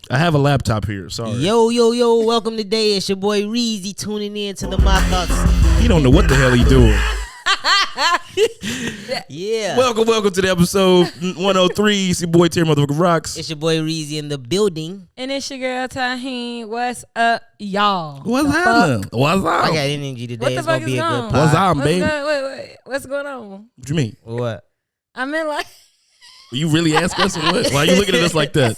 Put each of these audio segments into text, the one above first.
I have a laptop here. Sorry. Yo. Welcome today. It's your boy Reezy tuning in to the My Thoughts. He don't know what the hell he doing. Yeah. Welcome to the episode 103. It's your boy Terry Motherfucker Rocks. It's your boy Reezy in the building. And it's your girl Taheen. What's up, y'all? What's happening? What's up? I got energy today. What the It's fuck gonna be is a going good on? pod. What's up, baby? Wait. What's going on? What you mean? What? I meant like You really ask us or what? Why are you looking at us like that?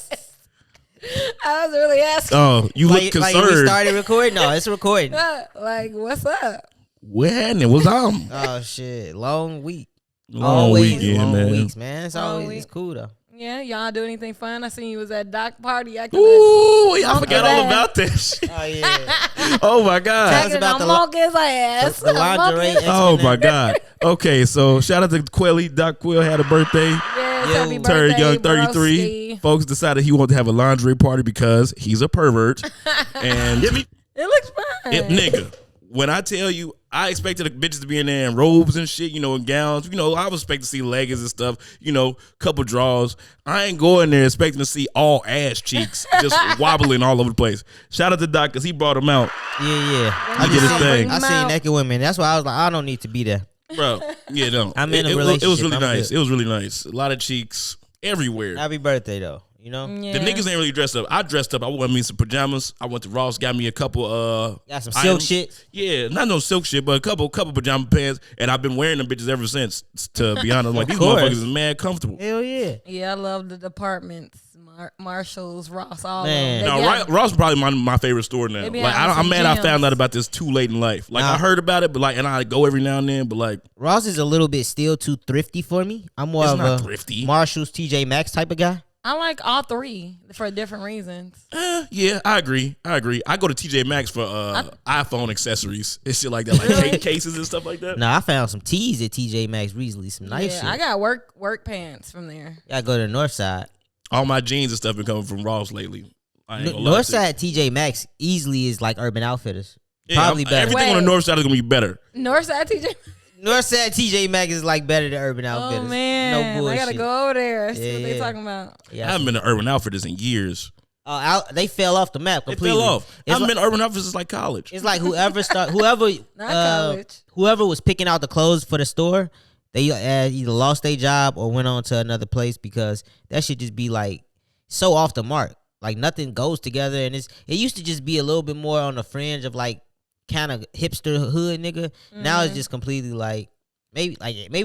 I was really asking. Oh, you look concerned. Like we started recording? No, it's recording. Like, what's up? What happened? What's up? Oh shit, long week. Long weekend, long man. weeks, man. It's Long always week. it's cool though. Yeah, y'all do anything fun? I seen you was at Doc Party. Ooh, I forgot all about that shit. Oh yeah. Oh my God. Tell us about the monkey's ass. the lingerie. Oh my God. Okay, so shout out to Quelly. Doc Quill had a birthday. Yes, Yo. happy Terry birthday, Young, 33. broski. Folks decided he wanted to have a lingerie party because he's a pervert. And It looks fun. nigga, when I tell you, I expected the bitches to be in there in robes and shit, and gowns. I was expecting to see leggings and stuff, couple draws. I ain't going there expecting to see all ass cheeks just wobbling all over the place. Shout out to Doc because he brought them out. Yeah. He did his thing. I seen naked women. That's why I was like, I don't need to be there. Bro, yeah, no. I'm in a It was relationship. really I'm nice. good. It was really nice. A lot of cheeks everywhere. Happy birthday though. Yeah. The niggas ain't really dressed up. I dressed up. I went me some pajamas. I went to Ross, got me a couple Got some silk items. shit. Yeah, not no silk shit, but a couple pajama pants, and I've been wearing them bitches ever since. To be honest, I'm like, these course. motherfuckers is mad comfortable. Hell yeah. Yeah, I love the departments. Marshalls, Ross, all Man. of them. No, Ross is probably my favorite store now. They be Like, having I'm some mad I gems. found out about this too late in life. Like, Nah. I heard about it, but and I go every now and then, but like, Ross is a little bit still too thrifty for me. I'm more it's of not a thrifty. Marshalls, TJ Maxx type of guy. I like all three for different reasons. Yeah, I agree. I go to TJ Maxx for iPhone accessories and shit like that, like cases and stuff like that. Nah, I found some tees at TJ Maxx recently. Some nice shit. I got work pants from there. I go to the North Side. All my jeans and stuff been coming from Ross lately. I ain't gonna lie North to you. Side TJ Maxx easily is like Urban Outfitters. Yeah, Probably better. Everything on the Wait. north side is gonna be better. Northside TJ. North Side TJ Maxx is like better than Urban Outfitters. Oh man, No I bullshit. gotta go over there and see Yeah, what they yeah. talking about. I Yeah, haven't been to Urban Outfitters in years. they fell off the map They completely. fell off. I It's haven't like, been to Urban Outfitters since like college. it's like whoever college. whoever was picking out the clothes for the store, they either lost their job or went on to another place because that should just be like so off the mark. Like nothing goes together, and it used to just be a little bit more on the fringe of like kind of hipster hood nigga. Now it's just completely like maybe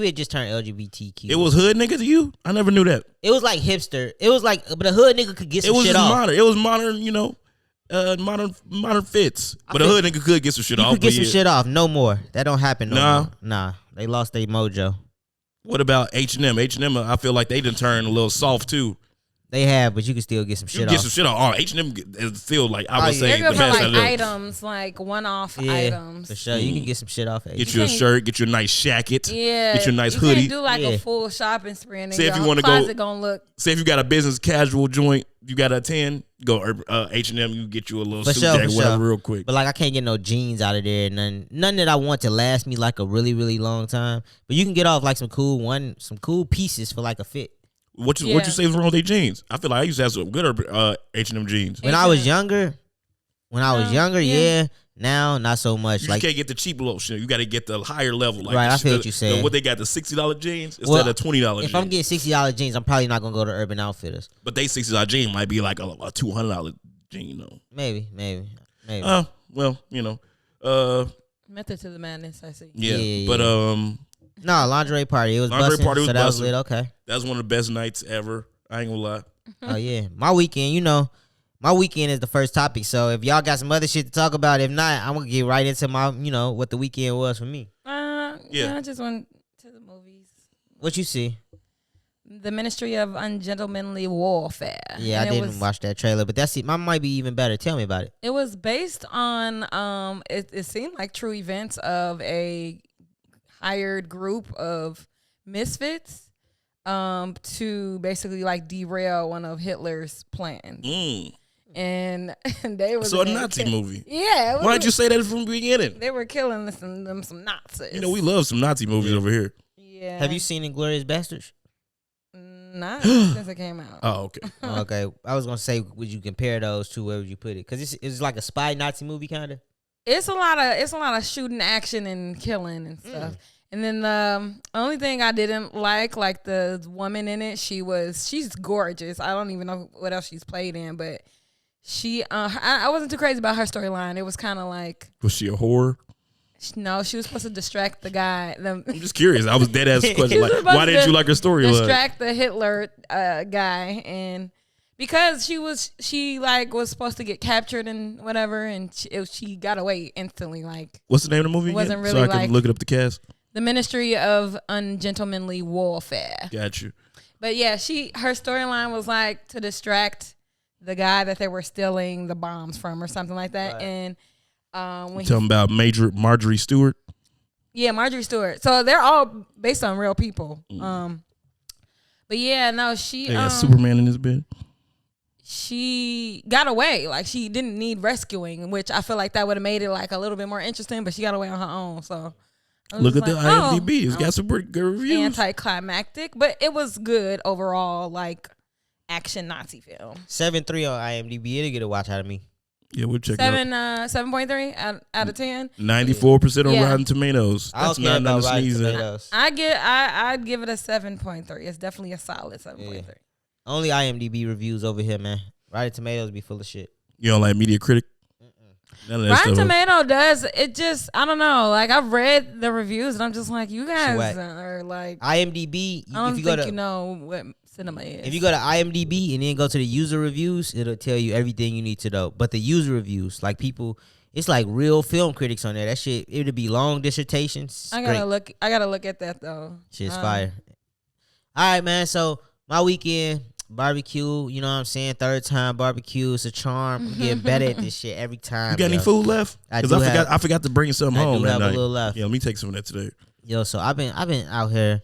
it just turned LGBTQ. It was hood nigga to you? I never knew that. It was like hipster. It was like, but a hood nigga could get It some was shit just off. modern. It was modern, modern fits. But a hood nigga could get some shit You off. could get but some yeah. shit off. No more. That don't happen no Nah. more. Nah, they lost their mojo. What about H&M? H&M, I feel like they done turned a little soft too. They have, but you can still get some You shit can get off. some shit off. Oh, H&M is still like I would yeah. say They're the good for best. like out there. items, like one-off Yeah, items. for sure. You can get some shit off. Get you a shirt, get you a nice jacket, Yeah, get you a nice you hoodie. Can't do like Yeah. a full shopping spree and then Say if your you wanna go- closet gonna look. Say if you got a business casual joint, you got a 10, go H&M, you get you a little For suit sure, jacket, for whatever, sure. real quick. But like I can't get no jeans out of there. None that I want to last me like a really, really long time. But you can get off like some cool pieces for like a fit. What you Yeah. say is wrong with their jeans? I feel like I used to have some good H&M jeans. When I was H&M. younger, Yeah. yeah. Now not so much. You Like just can't get the cheap little shit. You got to get the higher level. Like Right, the I feel shit- what you saying. What they got, the $60 jeans instead Well, of $20 jeans. if I'm getting $60 jeans, I'm probably not gonna go to Urban Outfitters. But they $60 jean might be like a $200 jean, Maybe. Well, Method to the madness. I see. yeah. Yeah. But No, lingerie party. It was Lingerie busting, party was so that was busting. lit. Okay. that was one of the best nights ever. I ain't gonna lie. Oh yeah, my weekend. My weekend is the first topic. So if y'all got some other shit to talk about, if not, I'm gonna get right into my, what the weekend was for me. Yeah. I just went to the movies. What you see? The Ministry of Ungentlemanly Warfare. Yeah, And I didn't watch that trailer, but that's it. Mine might be even better. Tell me about it. It was based on it seemed like true events of a hired group of misfits to basically like derail one of Hitler's plans. And they was So a Nazi movie. Yeah. Why didn't you say that from the beginning? They were killing some Nazis. We love some Nazi movies over here. Yeah. Have you seen Inglourious Bastards? Not since it came out. Oh, okay. Okay, I was gonna say, would you compare those two? Where would you put it? Because it's like a spy Nazi movie, kind of. It's a lot of shooting, action, and killing and stuff. And then the only thing I didn't like the woman in it, she's gorgeous. I don't even know what else she's played in, but I wasn't too crazy about her storyline. It was kind of like, Was she a whore? no, she was supposed to distract the guy. I'm just curious. I was dead ass question. Like, why didn't you like her storyline? Distract the Hitler guy, and because she was supposed to get captured and whatever, and she got away instantly. Like, what's the name of the movie? Wasn't again? really So I can like- look it up the cast. The Ministry of Ungentlemanly Warfare. Got you. But yeah, her storyline was like to distract the guy that they were stealing the bombs from or something like that. Right. And when Talking about Major Marjorie Stewart. yeah, Marjorie Stewart. So they're all based on real people. But yeah, no, They got Superman in his bed. she got away. Like, she didn't need rescuing, which I feel like that would have made it like a little bit more interesting, but she got away on her own. So I was Look just at the like, IMDb. It's got some pretty good reviews. anticlimactic, but it was good overall, like action Nazi film. 7.3 on IMDb. It'll get a watch out of me. Yeah, we'll check it out. 7.3 out of 10. 94% on Yeah. Rotten Tomatoes. I That's don't care not nothing about to Rotten sneeze at. Tomatoes. I'd give it a 7.3. It's definitely a solid 7.3. Only IMDb reviews over here, man. Rotten Tomatoes be full of shit. You don't like Media Critic? None of that Rotten stuff. Tomato does it. Just I don't know. Like, I've read the reviews and I'm just like, you guys Whack. are like, IMDb. I don't if you go think to you know what cinema is. if you go to IMDb and then go to the user reviews, it'll tell you everything you need to know. But the user reviews, like people, it's like real film critics on there. That shit, it'll be long dissertations. I gotta look at that though. Shit's fire. All right, man. So my weekend barbecue, you know what I'm saying? Third time barbecue. It's a charm. I'm getting better at this shit every time. You got any yo. food left? I Because do have- I forgot to bring some I home do that have a night. little left. Yeah, let me take some of that today. Yo, so I've been out here,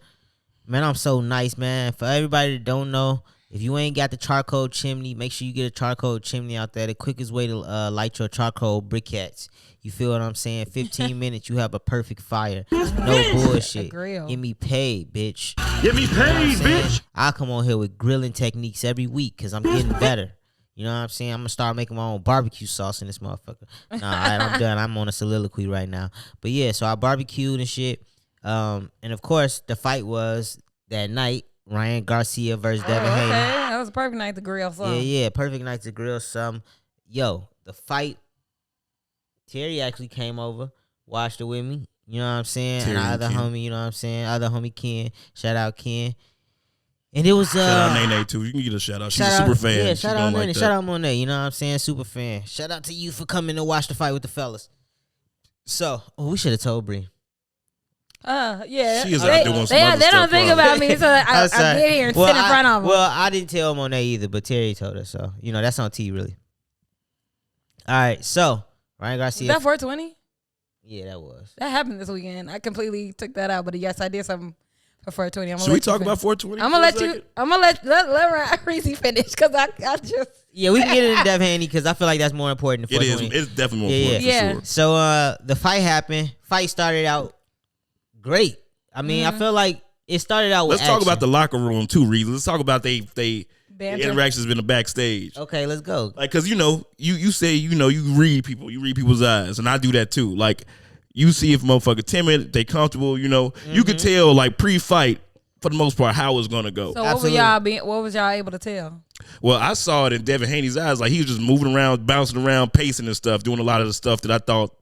man. I'm so nice, man. For everybody that don't know, if you ain't got the charcoal chimney, make sure you get a charcoal chimney out there. The quickest way to light your charcoal briquettes. You feel what I'm saying? 15 minutes, you have a perfect fire. No bullshit. grill. Get me paid, bitch. Get me paid, bitch. I come on here with grilling techniques every week because I'm getting better. You know what I'm saying? I'm gonna start making my own barbecue sauce in this motherfucker. Nah, all right, I'm done. I'm on a soliloquy right now. But yeah, so I barbecued and shit. And of course, the fight was that night. Ryan Garcia versus Devin Okay, Haney. that was a perfect night to grill something. Yeah, perfect night to grill some. Yo, the fight. Terry actually came over, watched it with me. You know what I'm saying? Terry and our other Ken. homie, you know what I'm saying? Other homie Ken. Shout out Ken. And it was Shout out Nene too. You can get a shout out. She's a super fan. Yeah, She shout gonna out like Nene. that. Shout out Monet. You know what I'm saying? Super fan. Shout out to you for coming to watch the fight with the fellas. So, we should have told Bree. Yeah. She is they, out doing some they, other they stuff, don't think probably. about me, so I get here and sit in front of them. Well, I didn't tell Monet either, but Terry told her. So, you know, that's on T, really. All right, so, Ryan Was Garcia. that 420? Yeah, that was. That happened this weekend. I completely took that out, but yes, I did something for 420. Should we talk about 420? I'm gonna let you. I'm gonna let Reezy finish because I just. Yeah, we can get into Dev Haney because I feel like that's more important than It is. 420. It's definitely more Yeah, important yeah. for sure. So the fight happened. Fight started out great. I mean, I feel like it started out with Let's talk action. about the locker room too, Reezy. Let's talk about they Banter. interactions in the backstage. Okay, let's go. Like, cause you know, you say, you know, you read people, you read people's eyes, and I do that too. Like, you see if motherfucker timid, they comfortable, you know, you could tell like pre-fight for the most part how it's gonna go. So Absolutely. what was y'all able to tell? Well, I saw it in Devin Haney's eyes, like he was just moving around, bouncing around, pacing and stuff, doing a lot of the stuff that I thought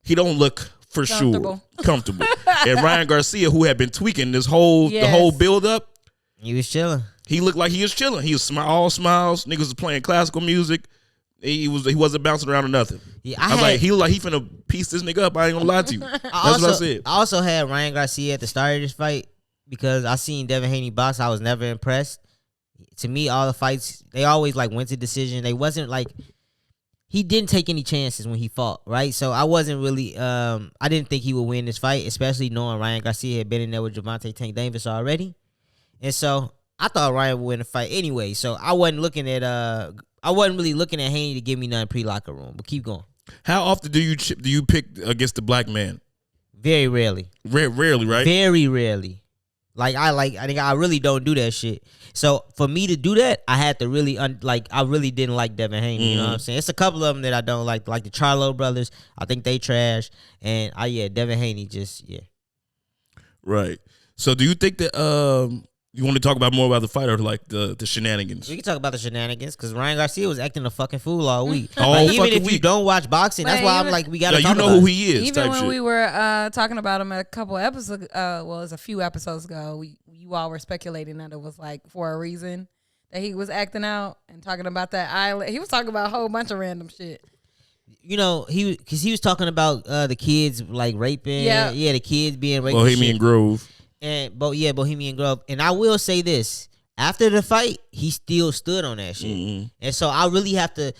he don't look for sure comfortable. And Ryan Garcia, who had been tweaking this whole the whole build up, He was chilling. he looked like he was chilling. He was all smiles. Niggas was playing classical music. He wasn't bouncing around or nothing. Yeah, I was like, he looked like he finna piece this nigga up. I ain't gonna lie to you. That's what I said. I also had Ryan Garcia at the start of this fight because I seen Devin Haney box. I was never impressed. To me, all the fights, they always like went to decision. They wasn't like, he didn't take any chances when he fought, right? So I wasn't really, I didn't think he would win this fight, especially knowing Ryan Garcia had been in there with Gervonta Tank Davis already. And so I thought Ryan would win the fight anyway. So I wasn't really looking at Haney to give me nothing pre-locker room, but keep going. How often do you pick against the black man? Very rarely. Rarely, right? Very rarely. I think I really don't do that shit. So for me to do that, I had to really I really didn't like Devin Haney. You know what I'm saying? It's a couple of them that I don't like the Charlo brothers. I think they trash. And Devin Haney Right. So do you think that you want to talk about more about the fight or like the shenanigans? We can talk about the shenanigans because Ryan Garcia was acting a fucking fool all week. Even if you don't watch boxing, that's why I'm like, we gotta talk about who he is. Even when we were talking about him a couple episodes, it was a few episodes ago. You all were speculating that it was like for a reason that he was acting out and talking about that island. He was talking about a whole bunch of random shit. You know, he was talking about the kids like raping. Yeah, the kids being raped. Bohemian Grove. Bohemian Grove. And I will say this: after the fight, he still stood on that shit. And so I really have to, at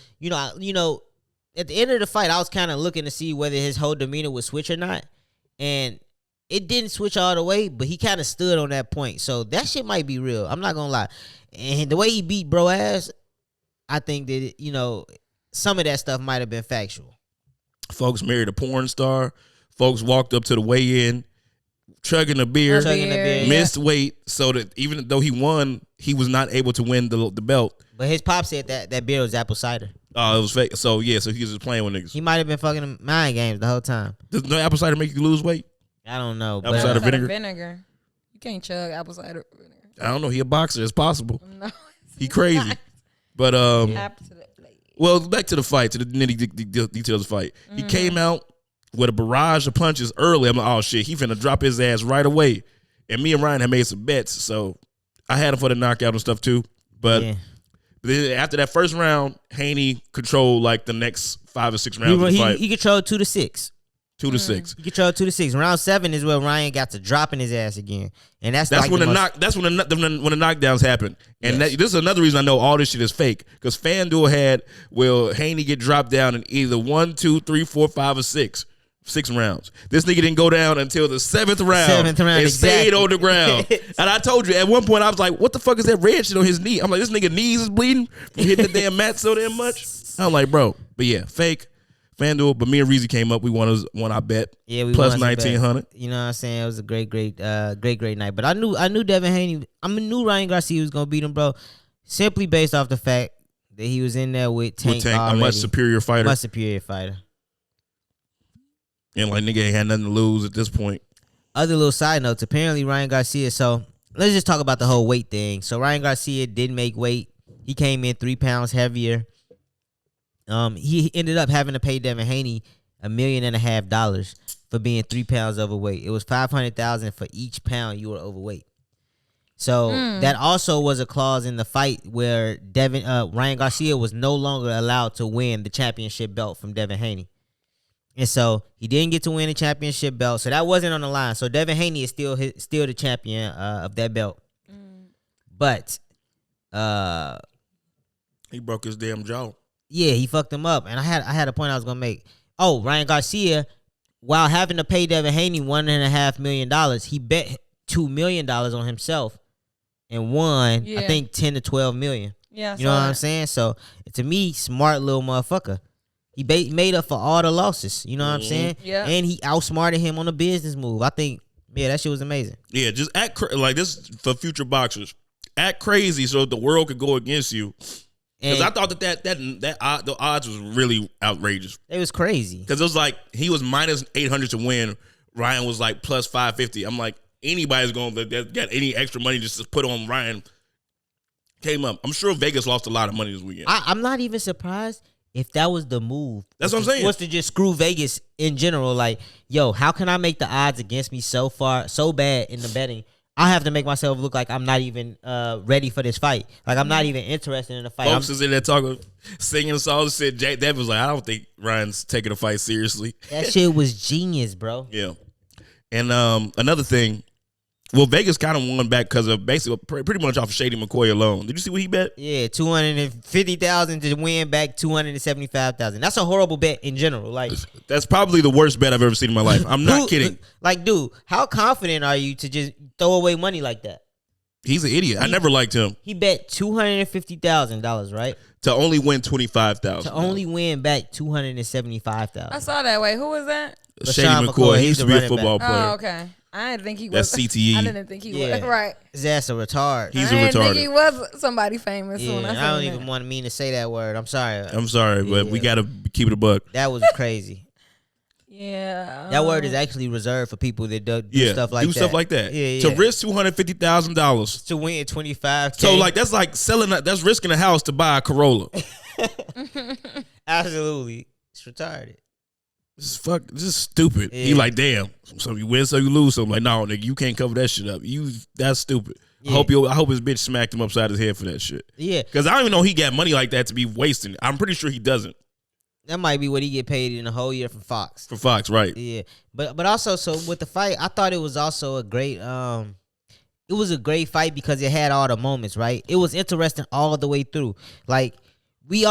the end of the fight, I was kind of looking to see whether his whole demeanor would switch or not, and it didn't switch all the way. But he kind of stood on that point, so that shit might be real. I'm not gonna lie. And the way he beat bro ass, I think that some of that stuff might have been factual. Folks married a porn star. Folks walked up to the weigh-in. Chugging a beer, missed weight, so that even though he won, he was not able to win the belt. But his pop said that beer was apple cider. Oh, it was fake. So he was just playing with niggas. He might have been fucking mind games the whole time. Does no apple cider make you lose weight? I don't know. Apple cider vinegar. You can't chug apple cider vinegar. I don't know. He a boxer. It's possible. No, he crazy. But well, back to the fight, to the nitty details of the fight. He came out with a barrage of punches early. I'm like, oh shit, he finna drop his ass right away. And me and Ryan had made some bets, so I had him for the knockout and stuff too. But then after that first round, Haney controlled like the next 5 or 6 rounds of the fight. He controlled 2 to 6. 2 to 6. He controlled 2 to 6. Round 7 is where Ryan got to dropping his ass again, and that's like when the knockdowns happen. And this is another reason I know all this shit is fake, because FanDuel had Haney get dropped down in either 1, 2, 3, 4, 5, or 6 rounds. This nigga didn't go down until the 7th round. And stayed on the ground. And I told you at one point I was like, what the fuck is that red shit on his knee? I'm like, this nigga knees is bleeding from hitting the damn mat so damn much. I'm like, bro. But yeah, fake. FanDuel, but me and Reezy came up. We won our bet. Yeah, we plus won 1,900. You know what I'm saying? It was a great night. But I knew Devin Haney. I knew Ryan Garcia was gonna beat him, bro. Simply based off the fact that he was in there with Tank a much superior fighter. And like nigga ain't had nothing to lose at this point. Other little side notes. Apparently Ryan Garcia. So let's just talk about the whole weight thing. So Ryan Garcia did make weight. He came in 3 pounds heavier. He ended up having to pay Devin Haney $1.5 million for being 3 pounds overweight. It was $500,000 for each pound you were overweight. So that also was a clause in the fight where Ryan Garcia was no longer allowed to win the championship belt from Devin Haney. And so he didn't get to win the championship belt. So that wasn't on the line. So Devin Haney is still the champion of that belt. But he broke his damn jaw. Yeah, he fucked him up. And I had a point I was gonna make. Oh, Ryan Garcia, while having to pay Devin Haney $1.5 million, he bet $2 million on himself and won, I think, 10 to 12 million. Yeah, you know what I'm saying? So to me, smart little motherfucker. He made up for all the losses. You know what I'm saying? Yeah. And he outsmarted him on a business move. I think, that shit was amazing. Yeah, just act like this for future boxers. Act crazy so the world could go against you. Because I thought that the odds was really outrageous. It was crazy. Because it was like he was minus 800 to win. Ryan was like plus 550. I'm like, anybody's going to get any extra money just to put on Ryan. Came up. I'm sure Vegas lost a lot of money this weekend. I'm not even surprised if that was the move. That's what I'm saying. Was to just screw Vegas in general. Like, yo, how can I make the odds against me so bad in the betting? I have to make myself look like I'm not even ready for this fight. Like, I'm not even interested in the fight. Folks is in there talking, singing songs. Said Devin was like, I don't think Ryan's taking the fight seriously. That shit was genius, bro. Yeah. And another thing, Vegas kind of won back because of basically pretty much off of Shady McCoy alone. Did you see what he bet? Yeah, $250,000 to win back $275,000. That's a horrible bet in general. Like, that's probably the worst bet I've ever seen in my life. I'm not kidding. Like, dude, how confident are you to just throw away money like that? He's an idiot. I never liked him. He bet $250,000, right? To only win $25,000. To only win back $275,000. I saw that. Wait, who was that? Shady McCoy. He used to be a football player. Oh, okay. I didn't think he That's was. CTE. I didn't think he was. Right. His ass a retard. He's I a didn't think retarded. he was somebody famous. Yeah, When I don't seen even that. want me to say that word. I'm sorry. I'm sorry, but we gotta keep it a buck. That was crazy. Yeah. That word is actually reserved for people that do stuff like that. Do stuff like that. Yeah, To yeah. risk $250,000. To win 25K. So like that's like selling. That's risking a house to buy a Corolla. Absolutely. It's retarded. This is stupid. Yeah. He like, damn. So you win, so you lose. So I'm like, no, nigga, you can't cover that shit up. That's stupid. Yeah. I hope his bitch smacked him upside his head for that shit. Yeah. Because I don't even know he got money like that to be wasting it. I'm pretty sure he doesn't. That might be what he get paid in a whole year from Fox. For Fox, right. Yeah. But also, so with the fight, I thought it was also a great it was a great fight because it had all the moments, right? It was interesting all the way through. Like we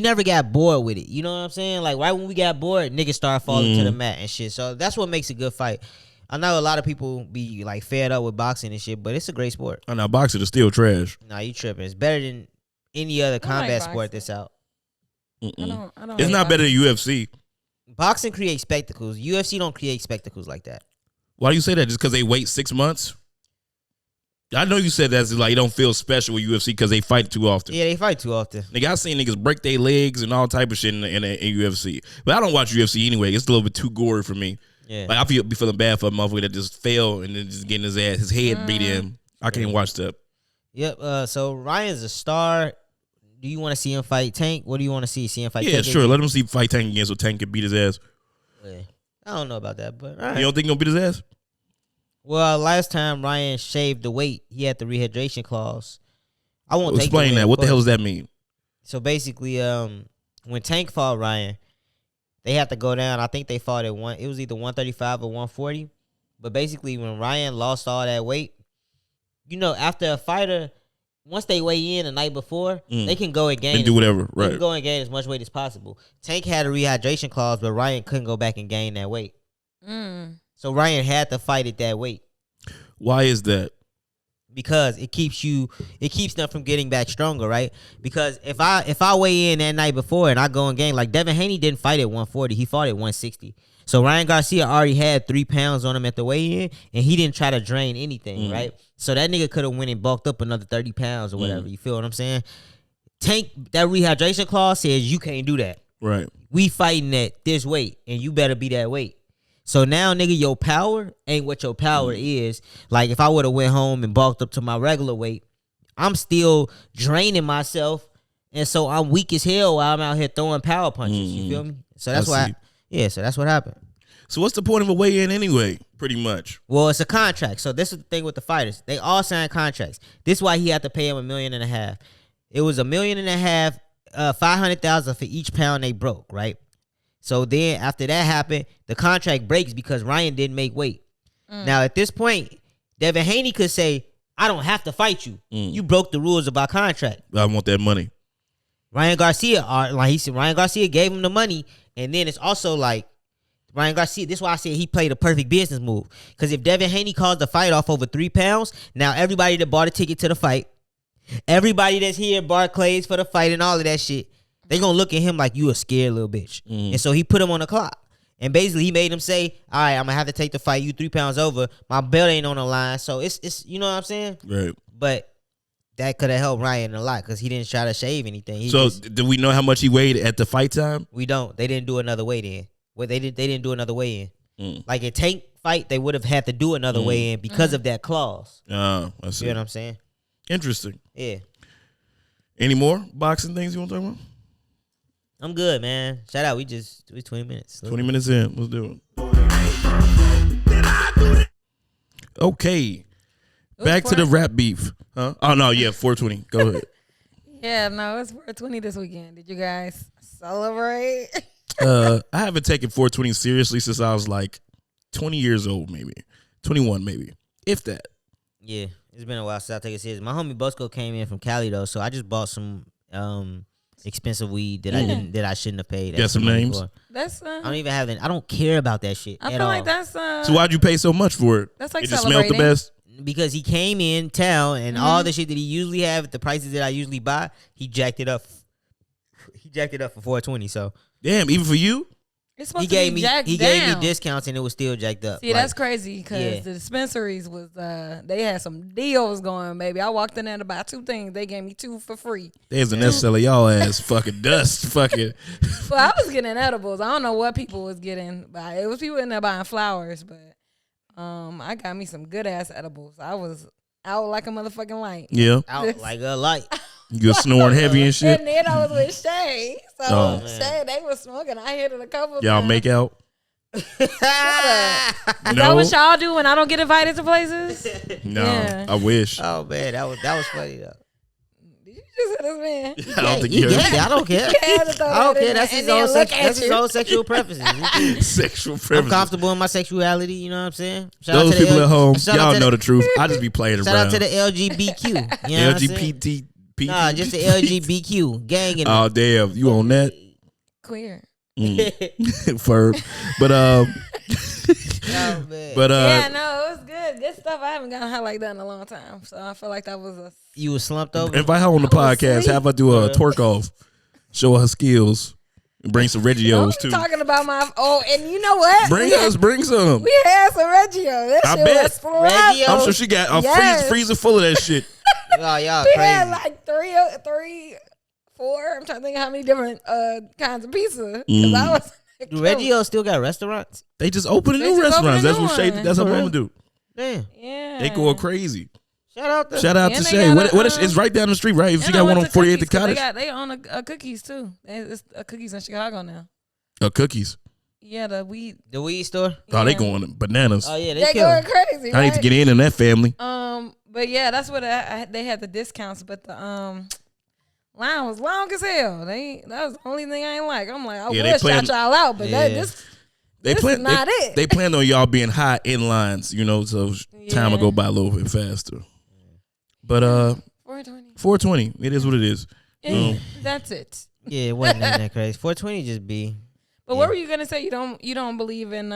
never got bored with it. You know what I'm saying? Like right when we got bored, niggas start falling to the mat and shit. So that's what makes a good fight. I know a lot of people be like fed up with boxing and shit, but it's a great sport. Oh, now boxing is still trash. Nah, you tripping. It's better than any other combat sport boxing. that's out. I don't It's hate not better boxing. than UFC. Boxing creates spectacles. UFC don't create spectacles like that. Why do you say that? Just because they wait 6 months? I know you said that's like it don't feel special with UFC because they fight too often. Yeah, they fight too often. Nigga, I seen niggas break their legs and all type of shit in UFC. But I don't watch UFC anyway. It's a little bit too gory for me. Yeah. Like I be feeling bad for a motherfucker that just fell and then just getting his head beat in. I can't watch that. Yep. So Ryan's a star. Do you want to see him fight Tank? What do you want to see? See him fight Yeah, Tank? sure. Let him see fight Tank again so Tank can beat his ass. Yeah. I don't know about that, but all right. You don't think he'll beat his ass? Well, last time Ryan shaved the weight, he had the rehydration clause. I won't take Explain that. What the hell does that mean? So basically, when Tank fought Ryan, they had to go down. I think they fought at it was either 135 or 140. But basically, when Ryan lost all that weight, you know, after a fighter, once they weigh in the night before, they can go and gain. And do whatever, They right? can go and gain as much weight as possible. Tank had a rehydration clause, but Ryan couldn't go back and gain that weight. So Ryan had to fight at that weight Why is that? because it keeps them from getting back stronger, right? Because if I weigh in that night before and I go and gain, like Devin Haney didn't fight at 140, he fought at 160. So Ryan Garcia already had 3 pounds on him at the weigh-in, and he didn't try to drain anything, right? So that nigga could have went and bulked up another 30 pounds or whatever. You feel what I'm saying? Tank, that rehydration clause says you can't do that. Right. We fighting at this weight, and you better be that weight. So now, nigga, your power ain't what your power is. Like, if I would have went home and bulked up to my regular weight, I'm still draining myself, and so I'm weak as hell while I'm out here throwing power punches. You feel me? So that's I see. so that's what happened. So what's the point of a weigh-in anyway? Pretty much. Well, it's a contract. So this is the thing with the fighters. They all sign contracts. This is why he had to pay him $1.5 million. It was $1.5 million, $500,000 for each pound they broke, right? So then after that happened, the contract breaks because Ryan didn't make weight. Now at this point, Devin Haney could say, I don't have to fight you. You broke the rules of our contract. I want that money. Ryan Garcia, like he said, Ryan Garcia gave him the money, and then it's also like Ryan Garcia. This is why I said he played a perfect business move. Because if Devin Haney calls the fight off over 3 pounds, now everybody that bought a ticket to the fight, everybody that's here at Barclays for the fight and all of that shit, they gonna look at him like you a scared little bitch. And so he put him on the clock. And basically he made him say, all right, I'm gonna have to take the fight. You 3 pounds over. My belt ain't on the line. So it's you know what I'm saying? Right. But that could have helped Ryan a lot because he didn't try to shave anything. Do we know how much he weighed at the fight time? We don't. They didn't do another weigh in. Well, they didn't do another weigh in. Like a Tank fight, they would have had to do another weigh in because of that clause. I see. You know what I'm saying? Interesting. Yeah. Any more boxing things you want to talk about? I'm good, man. Shout out. We 20 minutes. 20 minutes in. Let's do it. Okay. Back to the rap beef. Huh? Oh, no. Yeah, 420. Go ahead. Yeah, no, it's 420 this weekend. Did you guys celebrate? I haven't taken 420 seriously since I was like 20 years old, maybe. 21, maybe. If that. Yeah. It's been a while since I take it serious. My homie Bosco came in from Cali, though, so I just bought some expensive weed that I shouldn't have paid. Got some names? for. That's I don't even have I don't care about that shit I at feel all. like that's So why'd you pay so much for it? That's like it just smelled the celebrating. best? Because he came in town and all the shit that he usually have at the prices that I usually buy, he jacked it up. He jacked it up for 420. So Damn, even for you? It's supposed He to gave be me jacked he gave me down. discounts and it was still jacked up. See, Like, that's crazy because yeah. the dispensaries was they had some deals going, baby. I walked in there to buy 2 things. They gave me 2 for free. There's an necessarily y'all ass fucking dust. Fucking. Well, I was getting edibles. I don't know what people was getting, but it was people in there buying flowers. But I got me some good ass edibles. I was out like a motherfucking light. Yeah. out like a light. You snoring heavy and shit. And then I was with Shay. So Oh. Shay, they was smoking. I hit it a couple Y'all times. make out? Is that No. what y'all do when I don't get invited to places? No. Yeah. I wish. Oh man, that was funny though. Did you just hit this man? I don't think you you heard gay. I don't care. You had to throw I don't that in care. That's there his and own then look at that's his you. own sexual preferences. You cool. sexual I'm preferences. comfortable in my sexuality. You know what I'm saying? Shout out Those to the people L- at home, shout out y'all to know the truth. I just be playing Shout around. out to the LGBTQ. You know what I'm saying? LGBT. Nah, just the LGBTQ gang. And Oh damn, you on that? Queer. Ferb. But oh, man. but Yeah, no, it was good. Good stuff. I haven't gotten high like that in a long time. So I feel like that was a You was slumped over. invite her on the podcast. asleep. Have her do a twerk off, show her skills, and bring some Reggios too. talking about my and you know what? Bring some. We had some Reggio. That I shit bet. was slap. Reggio. I'm sure she got a Yes. freezer full of that shit. Oh, y'all We crazy. had like 3, 4. I'm trying to think of how many different kinds of pizza. 'Cause I was like, Do Reggio still got restaurants? They just opening They new just restaurants. opening That's new what Shay. ones. That's what For mama real? do. Damn. yeah. They going crazy. Shout out to Shout out to And they Shay. got What a, it's right down the street, right? She And got I one went on to 48th Cookies, the 'cause Cottage. They own a Cookies too. It's a Cookies in Chicago now. Cookies. Yeah, the weed. the weed store. Oh, they Yeah. going bananas. Oh yeah, They they going killing. crazy. I need to right? get in that family. But yeah, that's what they had the discounts, but the line was long as hell. That was the only thing I ain't like. I'm like, I Yeah, they would playing- shout y'all out, but Yeah. this They is plan. not They, it. they plan on y'all being high in lines, so time will Yeah. go by a little bit faster. But 420. 420, it is what it is. That's it. Yeah, it wasn't nothing that crazy. 420 just be. But Yeah. what were you gonna say? You don't believe in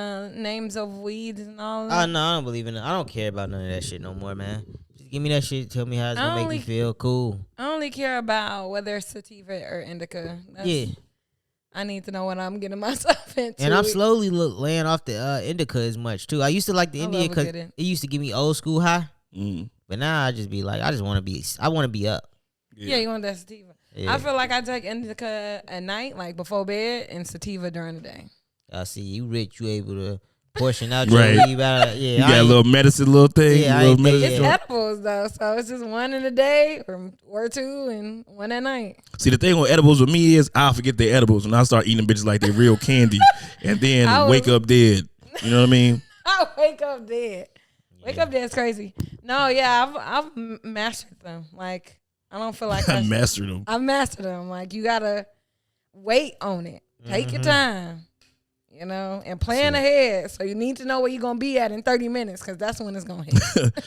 names of weeds and all Oh that? no, I don't believe in it. I don't care about none of that shit no more, man. Just give me that shit. Tell me how it's I gonna make only- me feel cool. I only care about whether it's sativa or indica. Yeah, I need to know what I'm getting myself into. and I'm slowly laying off the indica as much too. I used to like the I Indian love a because good it in- used to give me old school high, Mm. but now I just be like, I want to be up. Yeah, you want that sativa. Yeah. I feel like I take indica at night, like before bed, and sativa during the day. I see you rich, you able to portion out Right. your weed. Yeah, You got a little medicine, little thing. Yeah, I little ain't think- medicine It's joint. edibles though, so it's just one in the day or 2 and one at night. See, the thing with edibles with me is I'll forget they're edibles and I start eating bitches like they're real candy and then I was- wake up dead. You know what I mean? I wake up dead. Wake up dead is crazy. No, yeah, I've mastered them. Like I don't feel like I mastered them. I've mastered them. Like you gotta wait on it. Take your time. And plan ahead. So you need to know where you're gonna be at in 30 minutes because that's when it's gonna hit.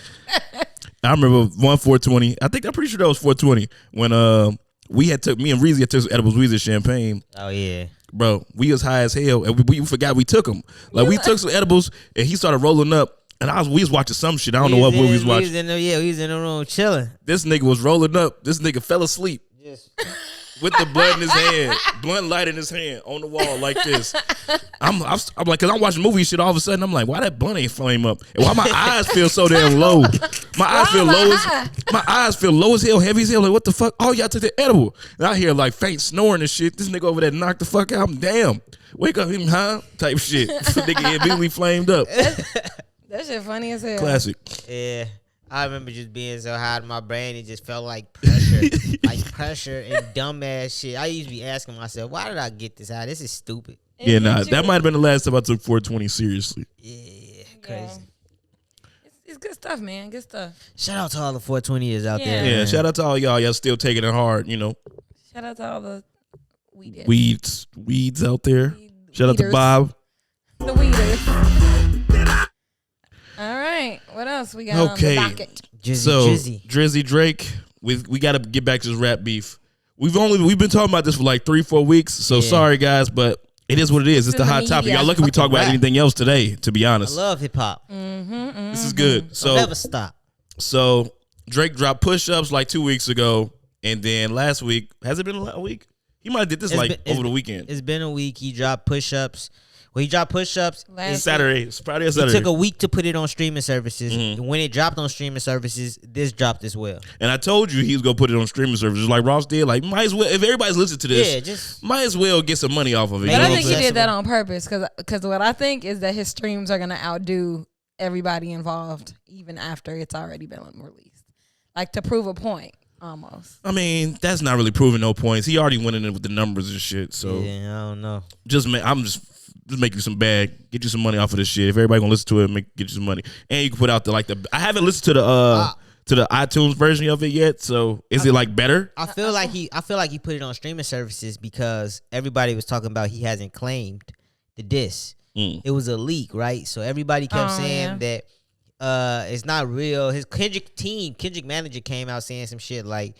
I remember one 420. I'm pretty sure that was 420 when me and Reezy had took some edibles. We was at Champagne. Oh yeah. Bro, we was high as hell and we forgot we took them. Like we took some edibles and he started rolling up and we was watching some shit. I don't know what movie we was watching. We was in the room chilling. This nigga was rolling up. This nigga fell asleep Just with the blunt in his hand, blunt light in his hand on the wall like this. I'm like, cause I'm watching movie shit. All of a sudden, I'm like, why that blunt ain't flame up? And why my eyes feel so damn low? My eyes feel low as hell, heavy as hell. Like, what the fuck? Oh, y'all took the edible. And I hear like faint snoring and shit. This nigga over there knocked the fuck out. I'm damn. Wake up, him, huh? Type shit. Nigga immediately flamed up. That shit funny as hell. Classic. yeah. I remember just being so high in my brain, it just felt like pressure, and dumbass shit. I used to be asking myself, why did I get this high? This is stupid. Yeah, nah, that might have been the last time I took 420 seriously. Yeah, crazy. Yeah. It's good stuff, man. Good stuff. Shout out to all the 420ers out there. Yeah, man. shout out to all y'all. Y'all still taking it hard, Shout out to all the weed weeds out there. Shout out to weeders. Bob. The weeders. All right. What else we got Okay. on the docket? Drizzy Drake, we got to get back to this rap beef. We've been talking about this for like 3-4 weeks. So sorry guys, but it is what it is. It's the in the hot topic. media. Y'all lucky we talk about Rap. anything else today. To be I honest, love hip hop. this is good. So never stop. So Drake dropped Push Ups like 2 weeks ago, and then last week, has it been a week? He might have did this over the weekend. It's been a week. He dropped push-ups. Well, he dropped push-ups. Saturday. It's Friday or Saturday. It took a week to put it on streaming services. Mm-hmm. When it dropped on streaming services, this dropped as well. And I told you he was gonna put it on streaming services like Ross did. Like, might as well, if everybody's listening to this, might as well get some money off of it. But I think he did that on purpose because what I think is that his streams are gonna outdo everybody involved, even after it's already been released. Like to prove a point, almost. I mean, that's not really proving no points. He already went in with the numbers and shit. So yeah, I don't know. Just make you some bag, get you some money off of this shit. If everybody gonna listen to it, get you some money, and you can put out I haven't listened to the iTunes version of it yet. So is it like better? I feel like he put it on streaming services because everybody was talking about he hasn't claimed the diss. It was a leak, right? So everybody kept saying that it's not real. His Kendrick manager came out saying some shit like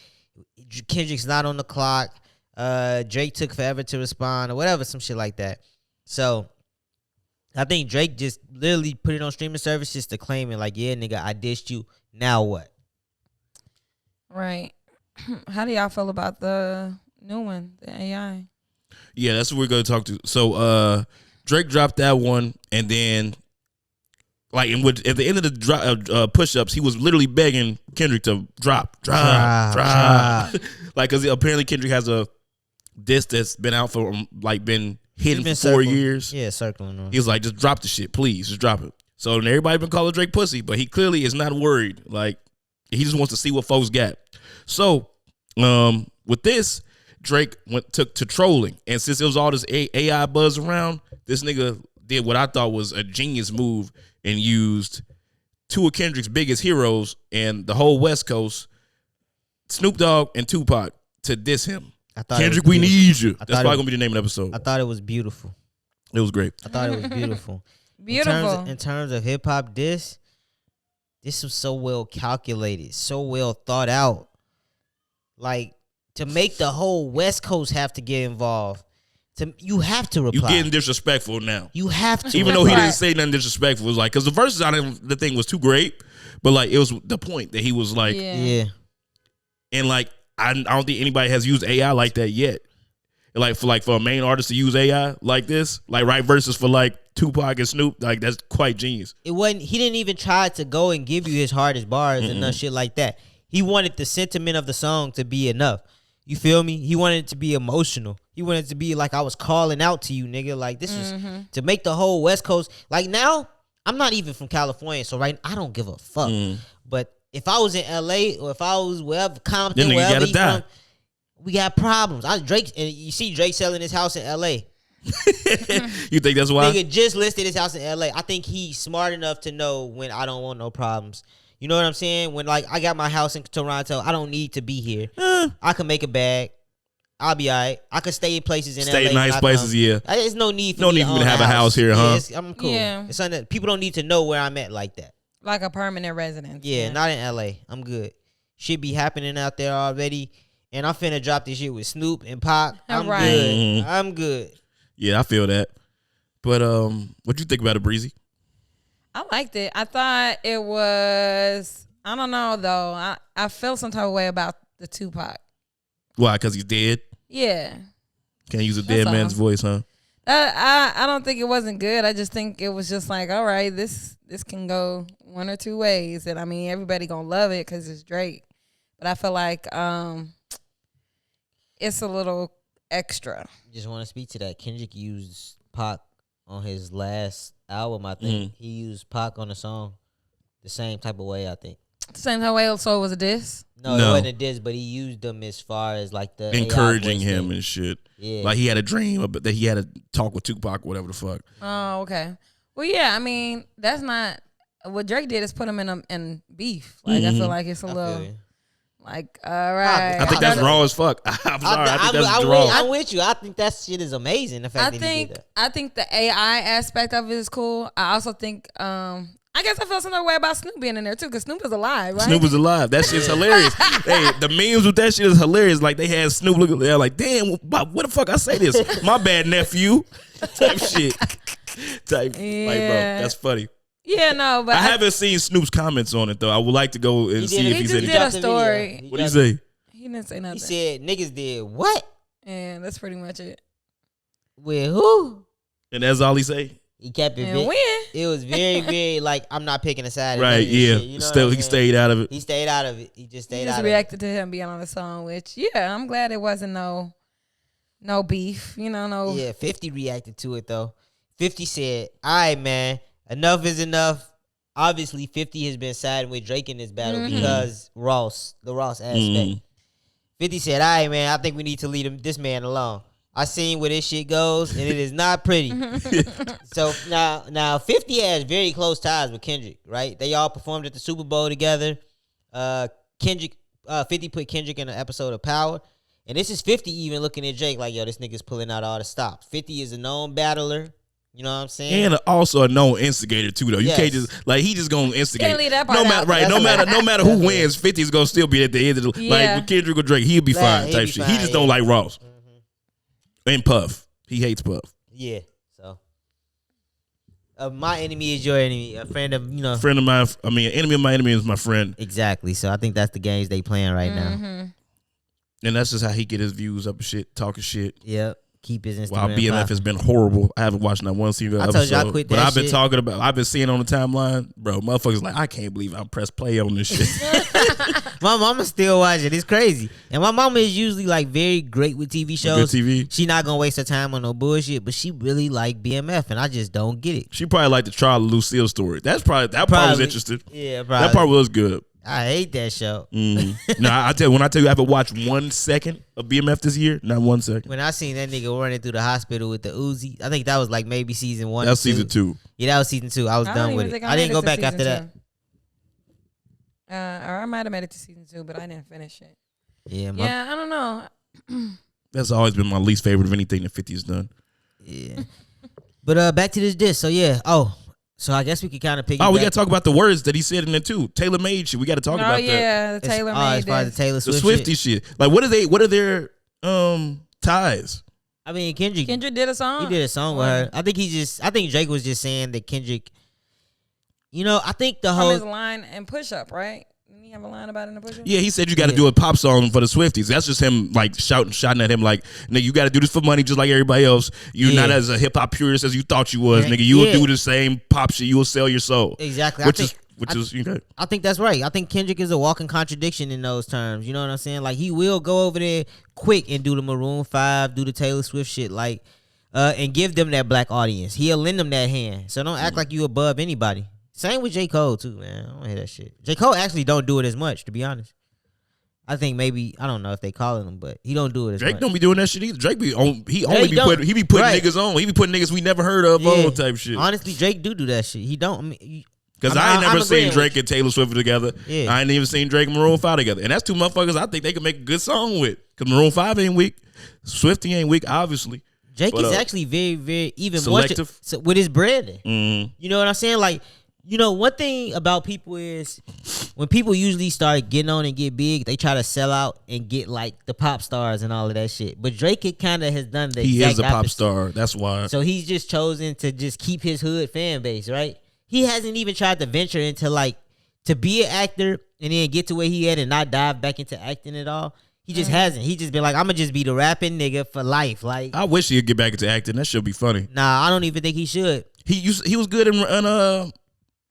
Kendrick's not on the clock. Drake took forever to respond or whatever, some shit like that. So I think Drake just literally put it on streaming services to claim it like, yeah, nigga, I dissed you. Now what? Right. How do y'all feel about the new one, the AI? Yeah, that's what we're going to talk to. So Drake dropped that one, and then at the end of the push-ups, he was literally begging Kendrick to drop. Like, because apparently Kendrick has a diss that's been out for been hidden for 4 years. Yeah, circling on. He was like, just drop the shit, please. Just drop it. So everybody been calling Drake pussy, but he clearly is not worried. Like, he just wants to see what folks got. So, with this, Drake took to trolling. And since it was all this AI buzz around, this nigga did what I thought was a genius move and used two of Kendrick's biggest heroes and the whole West Coast, Snoop Dogg and Tupac, to diss him. Kendrick, we need you. That's probably going to be the name of the episode. I thought it was beautiful. It was great. I thought it was beautiful. Beautiful. In terms of hip-hop this was so well calculated, so well thought out. Like, to make the whole West Coast have to get involved, you have to reply. You getting disrespectful now. You have to. Even though he didn't say nothing disrespectful. It was like, because the verses the thing was too great, but like, it was the point that he was like, yeah. And like, I don't think anybody has used AI like that yet. Like for a main artist to use AI like this, like write verses for like Tupac and Snoop, like that's quite genius. He didn't even try to go and give you his hardest bars and no shit like that. He wanted the sentiment of the song to be enough. You feel me? He wanted it to be emotional. He wanted it to be like I was calling out to you, nigga. Like this was to make the whole West Coast. Like now, I'm not even from California, so I don't give a fuck. But if I was in LA or if I was wherever, Compton, wherever he from, we got problems. Drake, and you see Drake selling his house in LA. You think that's why? Nigga just listed his house in LA. I think he's smart enough to know when I don't want no problems. You know what I'm saying? When like I got my house in Toronto, I don't need to be here. I can make a bag. I'll be all right. I could stay in places in LA. Stay in nice places, yeah. There's no need for me to have a house here, huh? I'm cool. Yeah. It's something that people don't need to know where I'm at like that. Like a permanent residence. Yeah, not in LA. I'm good. Shit be happening out there already. And I'm finna drop this shit with Snoop and Pac. I'm good. I'm good. Yeah, I feel that. But what you think about it, Breezy? I liked it. I thought it was, I don't know though. I felt some type of way about the Tupac. Why? Because he's dead? Yeah. Can't use a dead man's voice, huh? I don't think it wasn't good. I just think it was just like, all right, this can go one or two ways. And I mean, everybody gonna love it because it's Drake. But I feel like it's a little extra. Just want to speak to that. Kendrick used Pac on his last album, I think. He used Pac on the song the same type of way, I think. Same type of way, so it was a diss? No, it wasn't a diss, but he used them as far as like the encouraging him and shit. Yeah. Like he had a dream that he had to talk with Tupac or whatever the fuck. Oh, okay. Well, yeah, I mean, that's not what Drake did is put him in beef. Like I feel like it's a little like, all right. I think that's raw as fuck. I'm sorry. I think that's raw. I'm with you. I think that shit is amazing. The fact that he did that. I think the AI aspect of it is cool. I also think I guess I feel some other way about Snoop being in there too, because Snoop is alive, right? Snoop is alive. That shit's hilarious. Hey, the memes with that shit is hilarious. Like they had Snoop looking there like, damn, what the fuck I say this? My bad, nephew. Type shit. Like, bro, that's funny. Yeah, no, but I haven't seen Snoop's comments on it though. I would like to go and see if he said anything. He just did a story. What did he say? He didn't say nothing. He said niggas did what? And that's pretty much it. With who? And that's all he say. He kept it. And when? It was very, very like I'm not picking a side. Right? Yeah. Shit, you know Still, he stayed out of it. He stayed out of it. He just stayed He out just of reacted to him being on the song, which I'm glad it wasn't no beef. No. Yeah, 50 reacted to it though. 50 said, "All right, man, enough is enough." Obviously, 50 has been siding with Drake in this battle because the Ross aspect. 50 said, "All right, man, I think we need to leave this man alone. I seen where this shit goes, and it is not pretty." So now 50 has very close ties with Kendrick, right? They all performed at the Super Bowl together. 50 put Kendrick in an episode of Power. And this is 50 even looking at Drake like, yo, this nigga's pulling out all the stops. 50 is a known battler. You know what I'm saying? And also a known instigator too, though. You can't just he just gonna instigate. Can't leave that part out. Right? No matter who wins, 50 is gonna still be at the end of the like with Kendrick or Drake. He'll be fine type shit. He just don't like Ross and Puff. He hates Puff. Yeah. So, my enemy is your enemy. A friend of friend of mine. I mean, enemy of my enemy is my friend. Exactly. So I think that's the games they playing right now. And that's just how he get his views up and shit, talking shit. Yep. Keep his Instagram. While BMF has been horrible. I haven't watched not one single episode. I told you I quit that but I've been shit. talking about, I've been seeing on the timeline, bro, motherfuckers like, I can't believe I pressed play on this shit. My mama still watching. It's crazy. And my mama is usually like very great with TV shows. Good TV. She not gonna waste her time on no bullshit, but she really like BMF, and I just don't get it. She probably like the Charlie Lucille story. That part was interesting. Yeah, probably. That part was good. I hate that show. No, I tell you, when I tell you I haven't watched 1 second of BMF this year, not 1 second. When I seen that nigga running through the hospital with the Uzi, I think that was like maybe season 1. That's season 2. Yeah, that was season 2. I was done with it. I didn't go back after that. Or I might have made it to season 2, but I didn't finish it. Yeah, I don't know. That's always been my least favorite of anything that 50's done. Yeah. But back to this diss. So yeah. So I guess we could kind of pick. Oh, we got to talk about the words that he said in it too. Taylor made shit. We got to talk about that. Oh yeah, the Taylor made. As far as the Taylor Swift, the Swiftie shit. Like, what are their ties? I mean, Kendrick did a song. He did a song with her. I think Drake was just saying that Kendrick. I think the whole his line and Push Up, right? Didn't he have a line about it in the Push Up? Yeah, he said you got to do a pop song for the Swifties. That's just him like shouting at him like, nigga, you got to do this for money just like everybody else. You're not as a hip hop purist as you thought you was, nigga. You will do the same pop shit. You will sell your soul. Exactly. Which is okay. I think that's right. I think Kendrick is a walking contradiction in those terms. You know what I'm saying? Like, he will go over there quick and do the Maroon 5, do the Taylor Swift shit, like, and give them that black audience. He'll lend them that hand. So don't act like you above anybody. Same with J. Cole too, man. I don't hear that shit. J. Cole actually don't do it as much, to be honest. I think maybe, I don't know if they calling him, but he don't do it as much. Drake don't be doing that shit either. Drake be putting niggas on. He be putting niggas we never heard of on type shit. Honestly, Drake do that shit. He don't. I mean, because I ain't never seen Drake and Taylor Swift together. Yeah. I ain't even seen Drake and Maroon 5 together. And that's two motherfuckers I think they can make a good song with. Because Maroon 5 ain't weak. Swiftie ain't weak, obviously. Drake is actually very, very even selective more with his branding. You know what I'm saying? Like, one thing about people is when people usually start getting on and get big, they try to sell out and get like the pop stars and all of that shit. But Drake kind of has done the He exact is a pop opposite. star. That's why. So he's just chosen to just keep his hood fan base, right? He hasn't even tried to venture into like to be an actor and then get to where he at and not dive back into acting at all. He just hasn't. He just been like, I'm gonna just be the rapping nigga for life. Like, I wish he'd get back into acting. That should be funny. Nah, I don't even think he should. He was good in